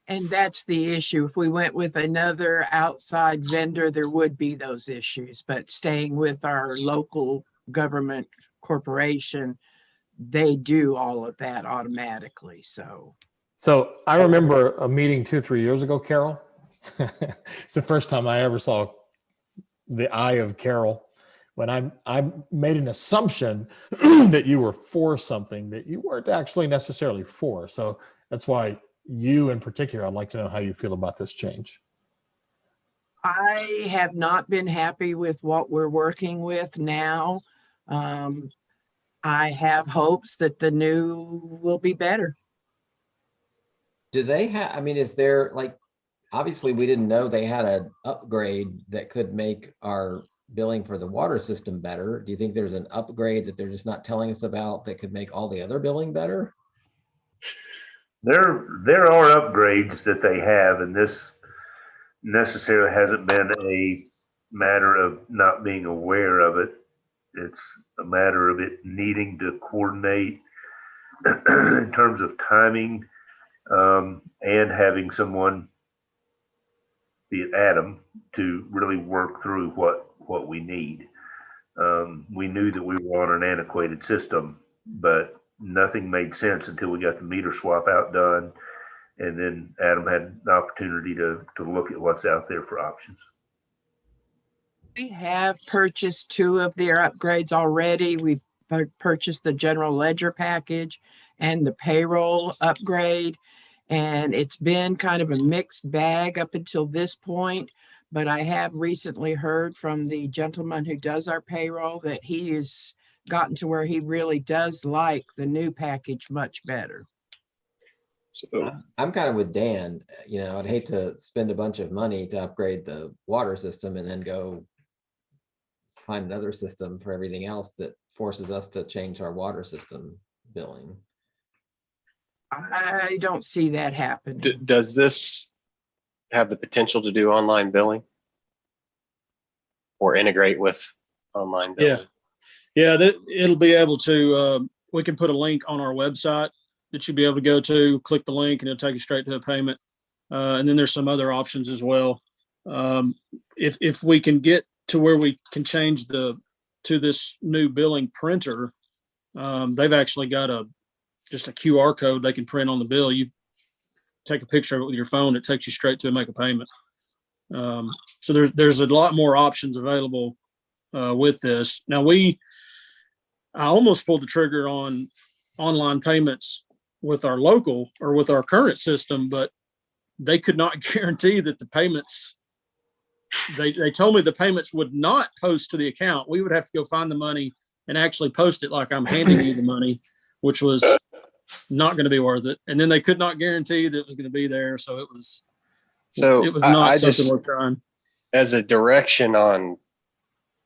And that's the issue. If we went with another outside vendor, there would be those issues, but staying with our local government corporation, they do all of that automatically. So I remember a meeting 2-3 years ago, Carol. It's the first time I ever saw the eye of Carol, when I made an assumption that you were for something that you weren't actually necessarily for. So that's why you in particular, I'd like to know how you feel about this change. I have not been happy with what we're working with now. I have hopes that the new will be better. Do they have, I mean, is there like, obviously we didn't know they had an upgrade that could make our billing for the water system better. Do you think there's an upgrade that they're just not telling us about that could make all the other billing better? There are upgrades that they have, and this necessarily hasn't been a matter of not being aware of it. It's a matter of it needing to coordinate in terms of timing, and having someone, be it Adam, to really work through what we need. We knew that we were on an antiquated system, but nothing made sense until we got the meter swap out done. And then Adam had the opportunity to look at what's out there for options. We have purchased 2 of their upgrades already. We've purchased the general ledger package and the payroll upgrade. And it's been kind of a mixed bag up until this point. But I have recently heard from the gentleman who does our payroll that he has gotten to where he really does like the new package much better. So I'm kind of with Dan, you know, I'd hate to spend a bunch of money to upgrade the water system and then go find another system for everything else that forces us to change our water system billing. I don't see that happening. does this have the potential to do online billing or integrate with online billing? Yeah, that it'll be able to, we can put a link on our website that you'll be able to go to, click the link and it'll take you straight to a payment. And then there's some other options as well. If we can get to where we can change to this new billing printer, they've actually got just a QR code they can print on the bill. You take a picture of it with your phone, it takes you straight to make a payment. So there's a lot more options available with this. Now I almost pulled the trigger on online payments with our local or with our current system, but they could not guarantee that the payments, they told me the payments would not post to the account. We would have to go find the money and actually post it like I'm handing you the money, which was not going to be worth it. And then they could not guarantee that it was going to be there. So it was not something we're trying. As a direction on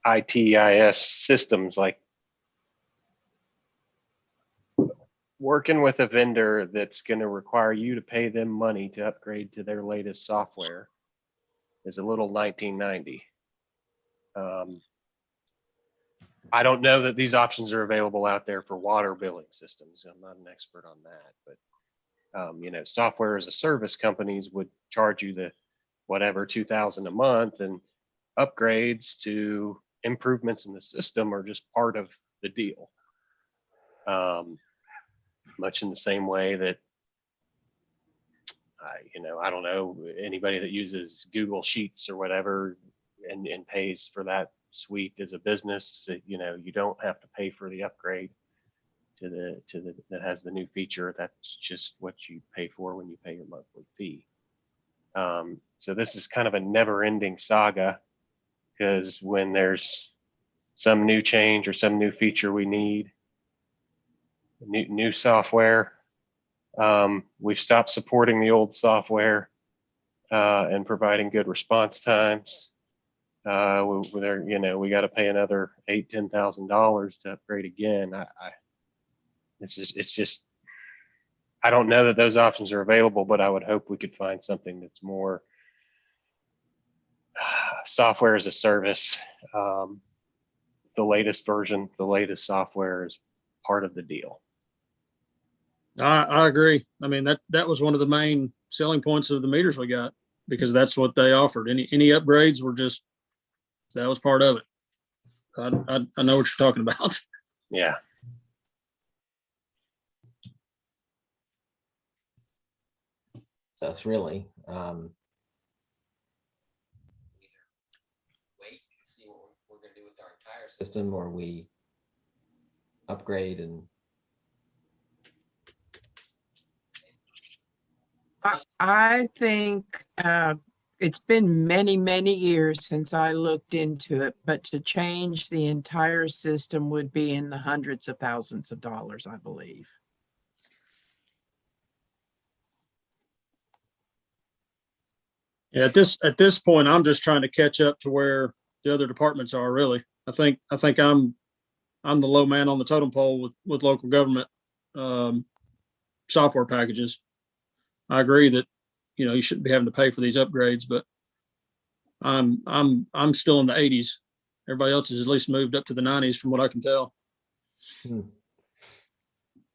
ITIS systems, like working with a vendor that's going to require you to pay them money to upgrade to their latest software is a little 1990. I don't know that these options are available out there for water billing systems. I'm not an expert on that, but software as a service companies would charge you the whatever 2,000 a month, and upgrades to improvements in the system are just part of the deal. Much in the same way that I don't know, anybody that uses Google Sheets or whatever and pays for that suite as a business, you don't have to pay for the upgrade that has the new feature. That's just what you pay for when you pay your monthly fee. So this is kind of a never-ending saga, because when there's some new change or some new feature we need, new software, we've stopped supporting the old software and providing good response times. We got to pay another $8,000-$10,000 to upgrade again. It's just I don't know that those options are available, but I would hope we could find something that's more software as a service. The latest version, the latest software is part of the deal. I agree. I mean, that was one of the main selling points of the meters we got, because that's what they offered. Any upgrades were just, that was part of it. I know what you're talking about. Yeah. So it's really wait and see what we're going to do with our entire system, or we upgrade and I think It's been many, many years since I looked into it, but to change the entire system would be in the hundreds of thousands of dollars, I believe. Yeah, at this point, I'm just trying to catch up to where the other departments are, really. I think I'm the low man on the totem pole with local government software packages. I agree that, you shouldn't be having to pay for these upgrades, but I'm still in the 80s. Everybody else has at least moved up to the 90s from what I can tell.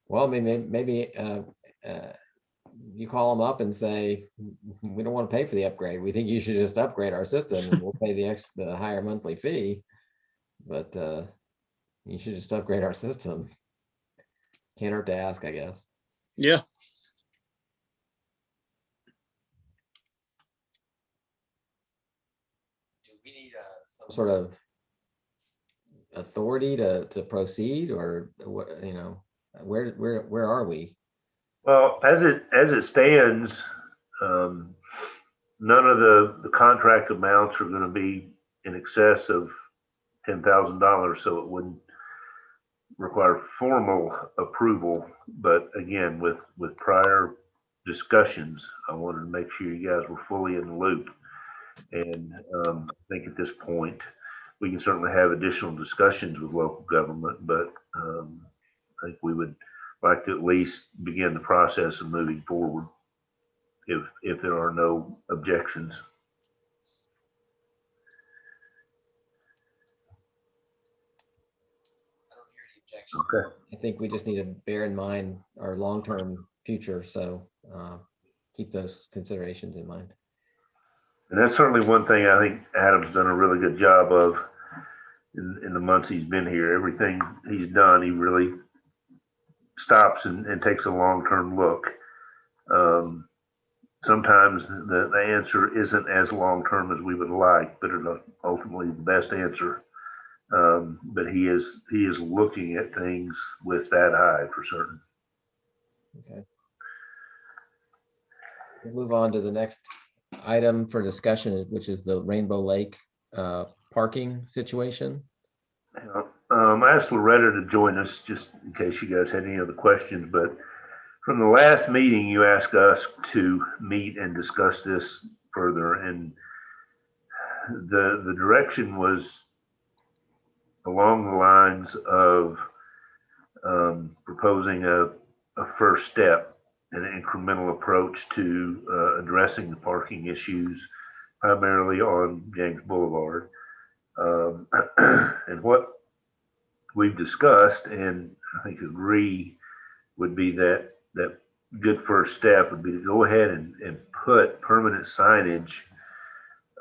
Well, maybe you call them up and say, we don't want to pay for the upgrade. We think you should just upgrade our system and we'll pay the higher monthly fee. But you should just upgrade our system. Can't hurt to ask, I guess. Yeah. Do we need some sort of authority to proceed, or what, where are we? Well, as it stands, none of the contract amounts are going to be in excess of $10,000, so it wouldn't require formal approval. But again, with prior discussions, I wanted to make sure you guys were fully in the loop. And I think at this point, we can certainly have additional discussions with local government, but I think we would like to at least begin the process of moving forward if there are no objections. Okay. I think we just need to bear in mind our long-term future, so keep those considerations in mind. And that's certainly one thing I think Adam's done a really good job of in the months he's been here. Everything he's done, he really stops and takes a long-term look. Sometimes the answer isn't as long-term as we would like, but it's ultimately the best answer. But he is looking at things with that eye for certain. Okay. We'll move on to the next item for discussion, which is the Rainbow Lake parking situation. I asked Loretta to join us just in case you guys had any other questions, but from the last meeting, you asked us to meet and discuss this further, and the direction was along the lines of proposing a first step, an incremental approach to addressing the parking issues, primarily on James Boulevard. And what we've discussed, and I think agree, would be that good first step would be to go ahead and put permanent signage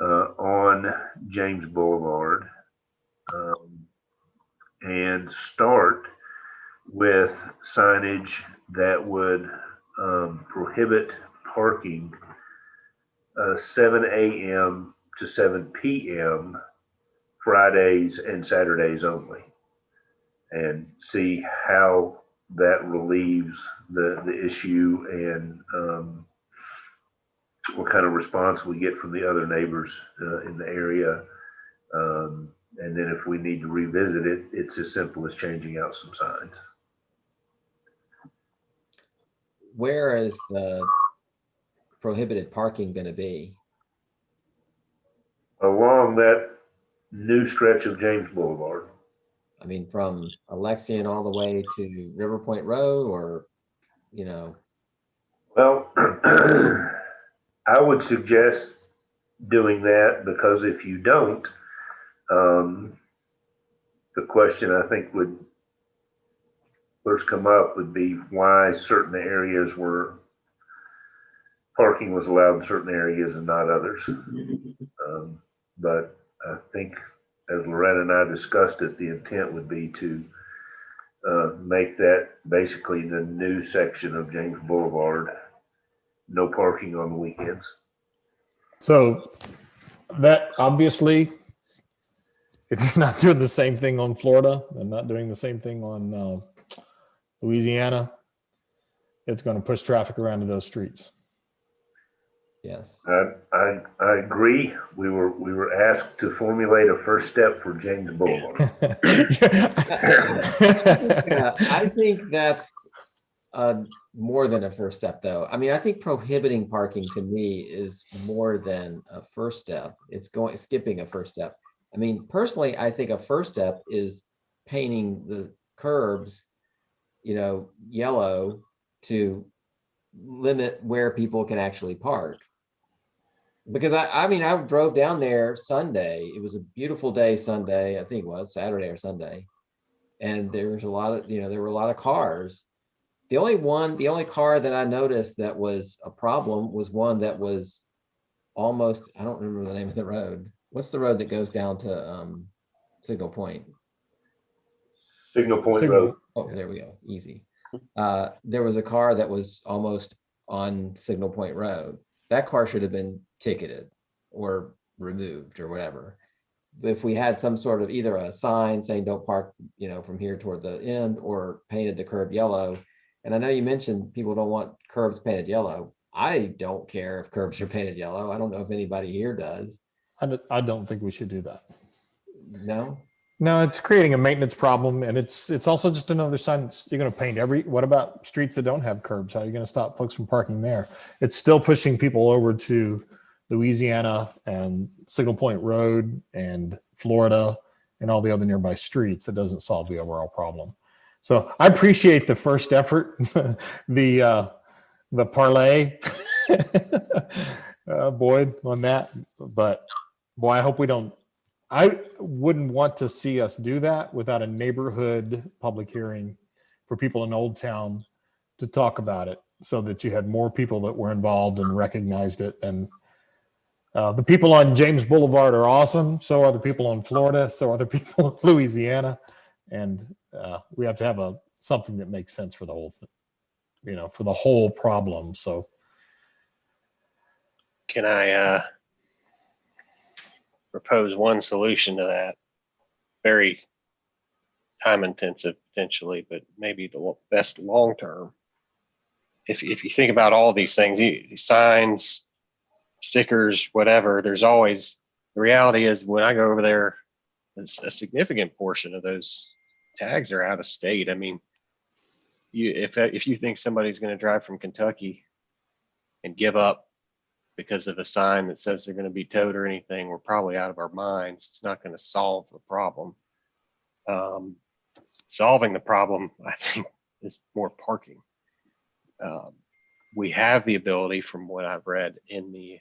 on James Boulevard, and start with signage that would prohibit parking 7 a.m. to 7 p.m. Fridays and Saturdays only, and see how that relieves the issue and what kind of response we get from the other neighbors in the area. And then if we need to revisit it, it's as simple as changing out some signs. Where is the prohibited parking going to be? Along that new stretch of James Boulevard. I mean, from Alexian all the way to River Point Road, or, Well, I would suggest doing that, because if you don't, the question I think would first come up would be why certain areas were parking was allowed in certain areas and not others. But I think, as Loretta and I discussed it, the intent would be to make that basically the new section of James Boulevard, no parking on the weekends. So that obviously, if you're not doing the same thing on Florida and not doing the same thing on Louisiana, it's going to push traffic around to those streets. Yes. I agree. We were asked to formulate a first step for James Boulevard. I think that's more than a first step, though. I mean, I think prohibiting parking to me is more than a first step. It's skipping a first step. I mean, personally, I think a first step is painting the curbs, yellow to limit where people can actually park. Because I mean, I drove down there Sunday. It was a beautiful day Sunday. I think it was Saturday or Sunday. And there was a lot of, there were a lot of cars. The only car that I noticed that was a problem was one that was almost, I don't remember the name of the road. What's the road that goes down to Signal Point? Signal Point Road. Oh, there we go. Easy. There was a car that was almost on Signal Point Road. That car should have been ticketed or removed or whatever. If we had some sort of either a sign saying don't park, from here toward the end, or painted the curb yellow. And I know you mentioned people don't want curbs painted yellow. I don't care if curbs are painted yellow. I don't know if anybody here does. I don't think we should do that. No? No, it's creating a maintenance problem, and it's also just another sign that you're going to paint what about streets that don't have curbs? How are you going to stop folks from parking there? It's still pushing people over to Louisiana and Signal Point Road and Florida and all the other nearby streets. That doesn't solve the overall problem. So I appreciate the first effort, the parlay, Boyd, on that. But boy, I hope we don't. I wouldn't want to see us do that without a neighborhood public hearing for people in Old Town to talk about it, so that you had more people that were involved and recognized it. And the people on James Boulevard are awesome. So are the people on Florida. So are the people in Louisiana. And we have to have something that makes sense for the whole, for the whole problem. So Can I propose one solution to that? Very time intensive potentially, but maybe the best long term. If you think about all these things, signs, stickers, whatever, there's always, the reality is when I go over there, a significant portion of those tags are out of state. I mean, if you think somebody's going to drive from Kentucky and give up because of a sign that says they're going to be towed or anything, we're probably out of our minds. It's not going to solve the problem. Solving the problem, I think, is more parking. We have the ability, from what I've read in the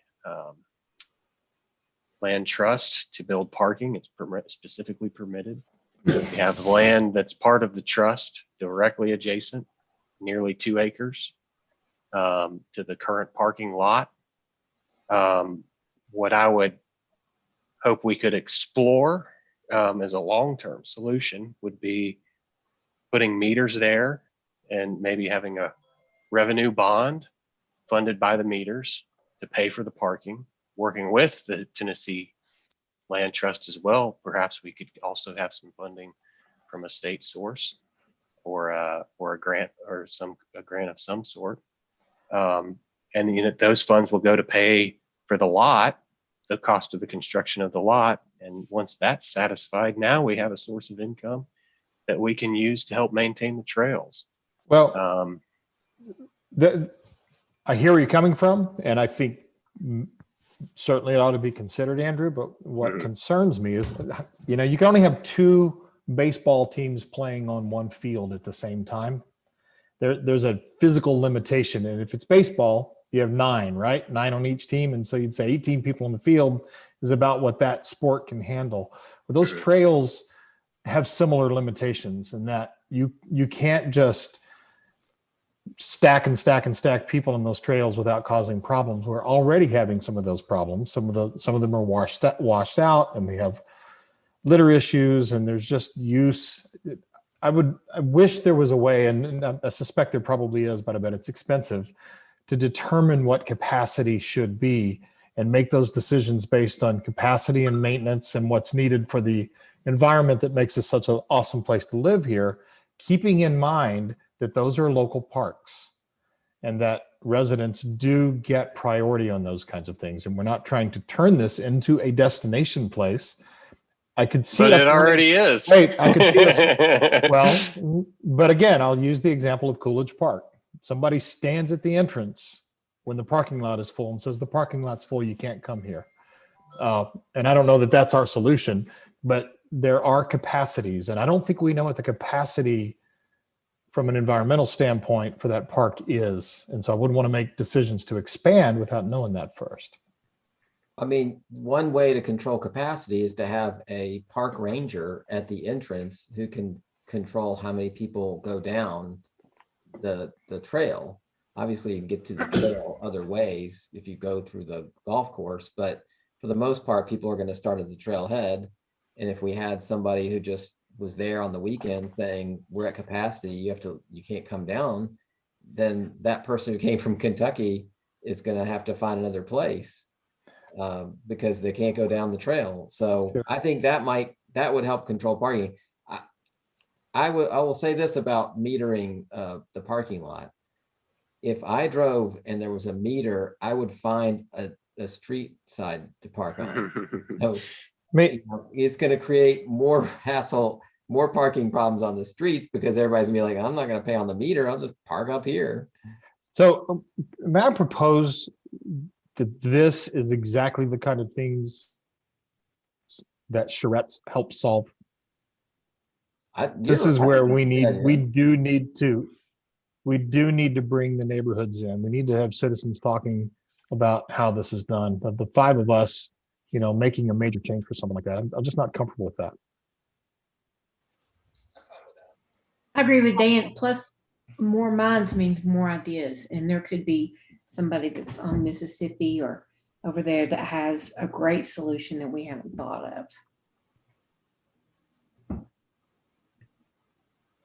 land trust, to build parking. It's specifically permitted. We have land that's part of the trust directly adjacent, nearly 2 acres, to the current parking lot. What I would hope we could explore as a long-term solution would be putting meters there and maybe having a revenue bond funded by the meters to pay for the parking, working with the Tennessee Land Trust as well. Perhaps we could also have some funding from a state source or a grant or a grant of some sort. And those funds will go to pay for the lot, the cost of the construction of the lot. And once that's satisfied, now we have a source of income that we can use to help maintain the trails. Well, I hear where you're coming from, and I think certainly it ought to be considered, Andrew. But what concerns me is, you can only have 2 baseball teams playing on one field at the same time. There's a physical limitation, and if it's baseball, you have 9, right? 9 on each team, and so you'd say 18 people in the field is about what that sport can handle. But those trails have similar limitations in that you can't just stack and stack and stack people in those trails without causing problems. We're already having some of those problems. Some of them are washed out, and we have litter issues, and there's just use. I wish there was a way, and I suspect there probably is, but I bet it's expensive to determine what capacity should be and make those decisions based on capacity and maintenance and what's needed for the environment that makes this such an awesome place to live here, keeping in mind that those are local parks. and that residents do get priority on those kinds of things. And we're not trying to turn this into a destination place. I could see But us it already is. Wait, I could see us. Well, but again, I'll use the example of Coolidge Park. Somebody stands at the entrance when the parking lot is full and says, the parking lot's full, you can't come here. And I don't know that that's our solution, but there are capacities. And I don't think we know what the capacity from an environmental standpoint for that park is. And so I wouldn't want to make decisions to expand without knowing that first. I mean, one way to control capacity is to have a park ranger at the entrance who can control how many people go down the trail. Obviously, you can get to the trail other ways if you go through the golf course, but for the most part, people are going to start at the trailhead. And if we had somebody who just was there on the weekend saying, we're at capacity, you can't come down, then that person who came from Kentucky is going to have to find another place because they can't go down the trail. So Sure. I think that would help control parking. I will say this about metering the parking lot. If I drove and there was a meter, I would find a street side to park on. So it's going to create more hassle, more parking problems on the streets because everybody's gonna be like, I'm not going to pay on the meter. I'll just park up here. So may I propose that this is exactly the kind of things that charrettes help solve? This is where we do need to bring the neighborhoods in. We need to have citizens talking about how this is done. But the five of us, making a major change for something like that, I'm just not comfortable with that. I agree with Dan. Plus, more minds means more ideas. And there could be somebody that's on Mississippi or over there that has a great solution that we haven't thought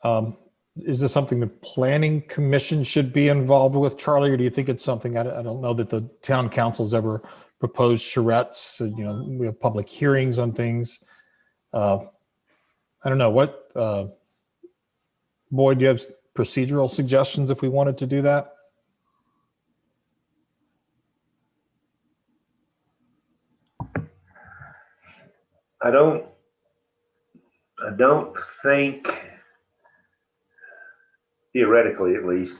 of. Is this something the planning commission should be involved with, Charlie, or do you think it's something, I don't know that the town council's ever proposed charrettes? We have public hearings on things. I don't know what, Boyd, do you have procedural suggestions if we wanted to do that? I don't think, theoretically at least,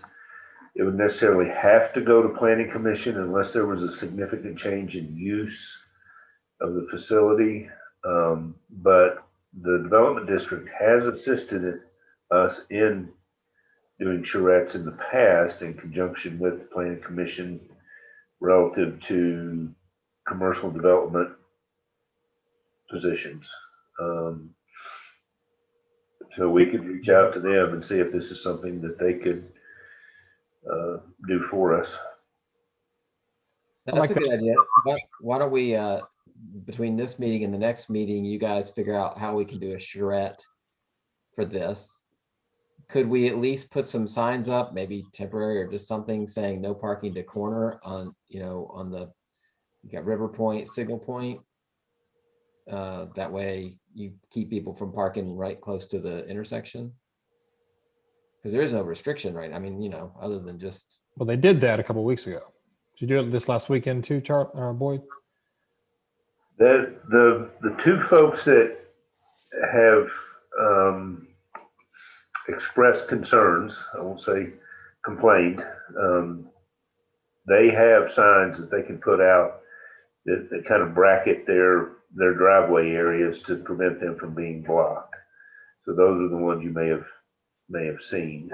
it would necessarily have to go to planning commission unless there was a significant change in use of the facility. But the development district has assisted us in doing charrettes in the past in conjunction with the planning commission relative to commercial development positions. So we could reach out to them and see if this is something that they could do for us. That's a good idea. Why don't we, between this meeting and the next meeting, you guys figure out how we can do a charrette for this. Could we at least put some signs up, maybe temporary or just something saying no parking to corner on, on the, you got River Point, Signal Point. That way you keep people from parking right close to the intersection. Because there is no restriction, right? I mean, other than just. Well, they did that a couple of weeks ago. Did you do it this last weekend too, Boyd? The two folks that have expressed concerns, I won't say complained, they have signs that they can put out that kind of bracket their driveway areas to prevent them from being blocked. So those are the ones you may have seen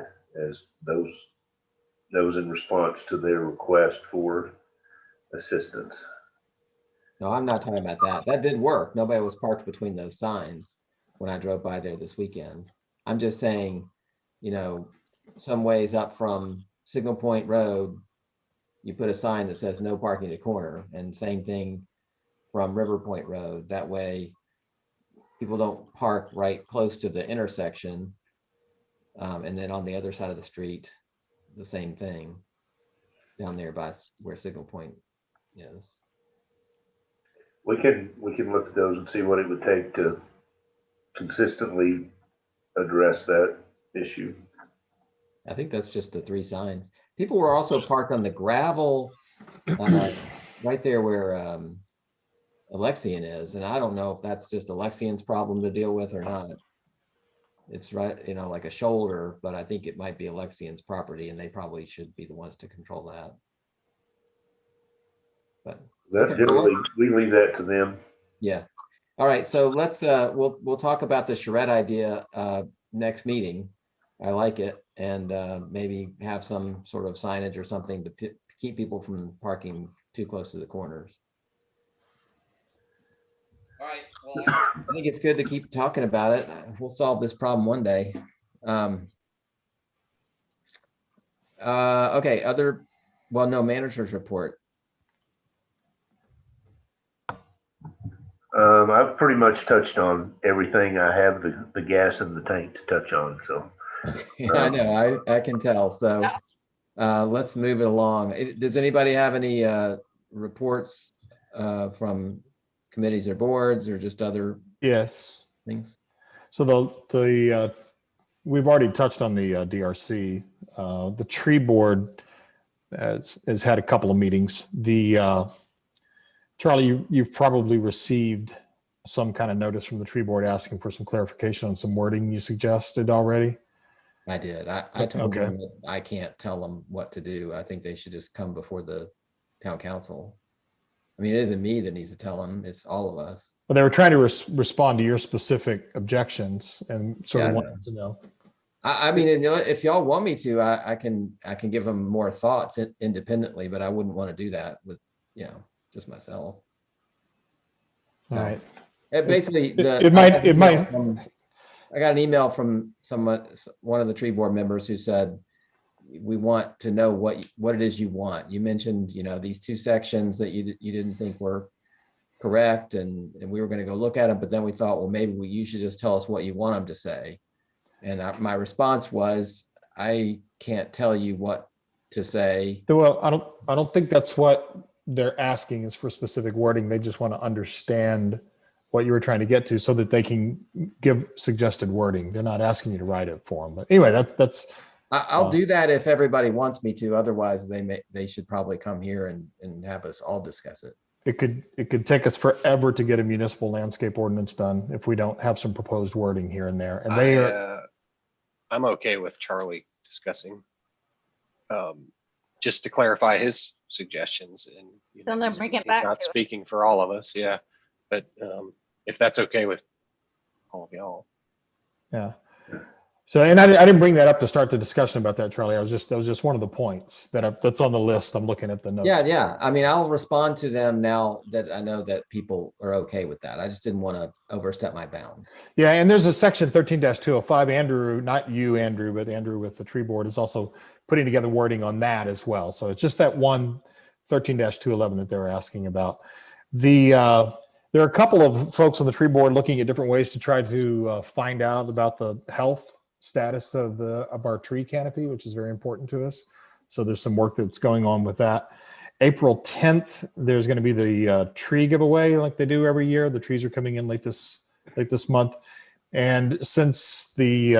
as those in response to their request for assistance. No, I'm not talking about that. That did work. Nobody was parked between those signs when I drove by there this weekend. I'm just saying, some ways up from Signal Point Road, you put a sign that says no parking at corner, and same thing from River Point Road. That way people don't park right close to the intersection. And then on the other side of the street, the same thing down there by where Signal Point is. We can look at those and see what it would take to consistently address that issue. I think that's just the 3 signs. People were also parked on the gravel right there where Alexian is. And I don't know if that's just Alexian's problem to deal with or not. It's right, you know, like a shoulder, but I think it might be Alexian's property and they probably should be the ones to control that. But That's okay, well, generally, we leave that to them. yeah. All right, so let's we'll talk about the charrette idea next meeting. I like it, and maybe have some sort of signage or something to keep people from parking too close to the corners. All right, well, I think it's good to keep talking about it. We'll solve this problem one day. Okay, no, manager's report. I've pretty much touched on everything I have the gas in the tank to touch on, so. I know, I can tell. So let's move it along. Does anybody have any reports from committees or boards or just other Yes. things? So we've already touched on the DRC. The tree board has had a couple of meetings. Charlie, you've probably received some kind of notice from the tree board asking for some clarification on some wording you suggested already. I did. I told Okay. them that I can't tell them what to do. I think they should just come before the town council. I mean, it isn't me that needs to tell them, it's all of us. But they were trying to respond to your specific objections and sort Yeah, of I wanted to know. I mean, you know, if y'all want me to, I can give them more thoughts independently, but I wouldn't want to do that with, you know, just myself. All right. Basically, It might. I got an email from one of the tree board members who said, we want to know what it is you want. You mentioned, you know, these 2 sections that you didn't think were correct, and we were going to go look at them, but then we thought, well, maybe you should just tell us what you want them to say. And my response was, I can't tell you what to say. Well, I don't think that's what they're asking is for specific wording. They just want to understand what you were trying to get to so that they can give suggested wording. They're not asking you to write it for them. But anyway, that's. I'll do that if everybody wants me to. Otherwise, they should probably come here and have us all discuss it. It could take us forever to get a municipal landscape ordinance done if we don't have some proposed wording here and there. And I'm okay with Charlie discussing, just to clarify his suggestions, and you know, Then bring it back not to us. speaking for all of us, yeah. But if that's okay with all of y'all. Yeah. So, and I didn't bring that up to start the discussion about that, Charlie. That was just one of the points that's on the list. I'm looking at the notes. Yeah. I mean, I'll respond to them now that I know that people are okay with that. I just didn't want to overstep my bounds. Yeah, and there's a section 13-205. Andrew, not you, Andrew, but Andrew with the tree board is also putting together wording on that as well. So it's just that one 13-211 that they're asking about. There are a couple of folks on the tree board looking at different ways to try to find out about the health status of our tree canopy, which is very important to us. So there's some work that's going on with that. April 10th, there's going to be the tree giveaway like they do every year. The trees are coming in late this month. And since the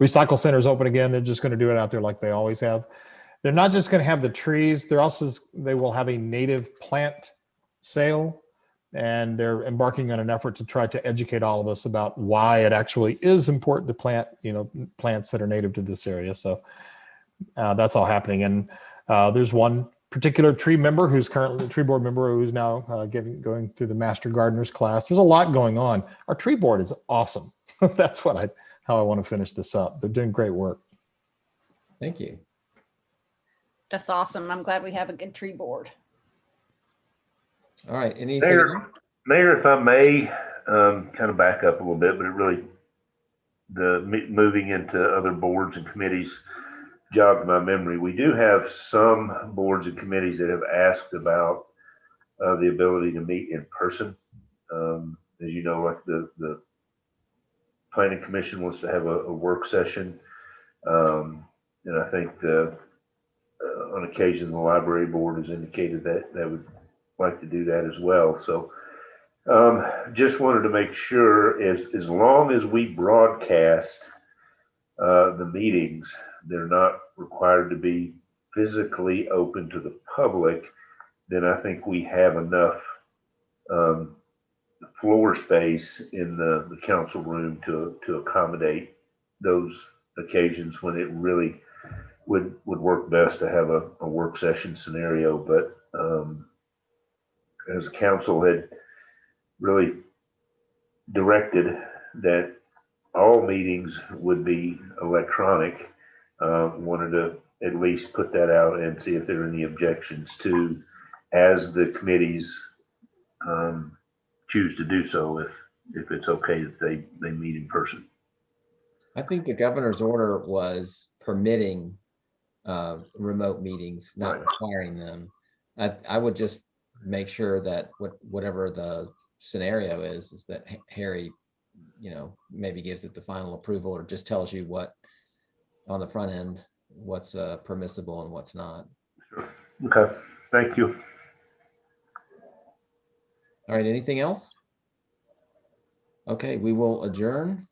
recycle center is open again, they're just going to do it out there like they always have. They're not just going to have the trees. They will have a native plant sale. And they're embarking on an effort to try to educate all of us about why it actually is important to plant, plants that are native to this area. So that's all happening. And there's one particular tree member who's currently a tree board member who's now going through the Master Gardeners class. There's a lot going on. Our tree board is awesome. That's how I want to finish this up. They're doing great work. Thank you. That's awesome. I'm glad we have a good tree board. All right. Anything? Mayor, if I may, kind of back up a little bit, but moving into other boards and committees jogged my memory. We do have some boards and committees that have asked about the ability to meet in person. As you know, like the Planning Commission wants to have a work session. And I think on occasion, the library board has indicated that they would like to do that as well. So just wanted to make sure as long as we broadcast the meetings, they're not required to be physically open to the public, then I think we have enough floor space in the council room to accommodate those occasions when it really would work best to have a work session scenario. But as council had really directed that all meetings would be electronic, wanted to at least put that out and see if there are any objections to, as the committees choose to do so, if it's okay that they meet in person. I think the governor's order was permitting remote meetings, not requiring them. I would just make sure that whatever the scenario is that Harry, maybe gives it the final approval or just tells you what on the front end, what's permissible and what's not. Sure. Okay, thank you. All right, anything else? Okay, we will adjourn,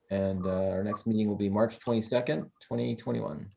and our next meeting will be March 22nd, 2021.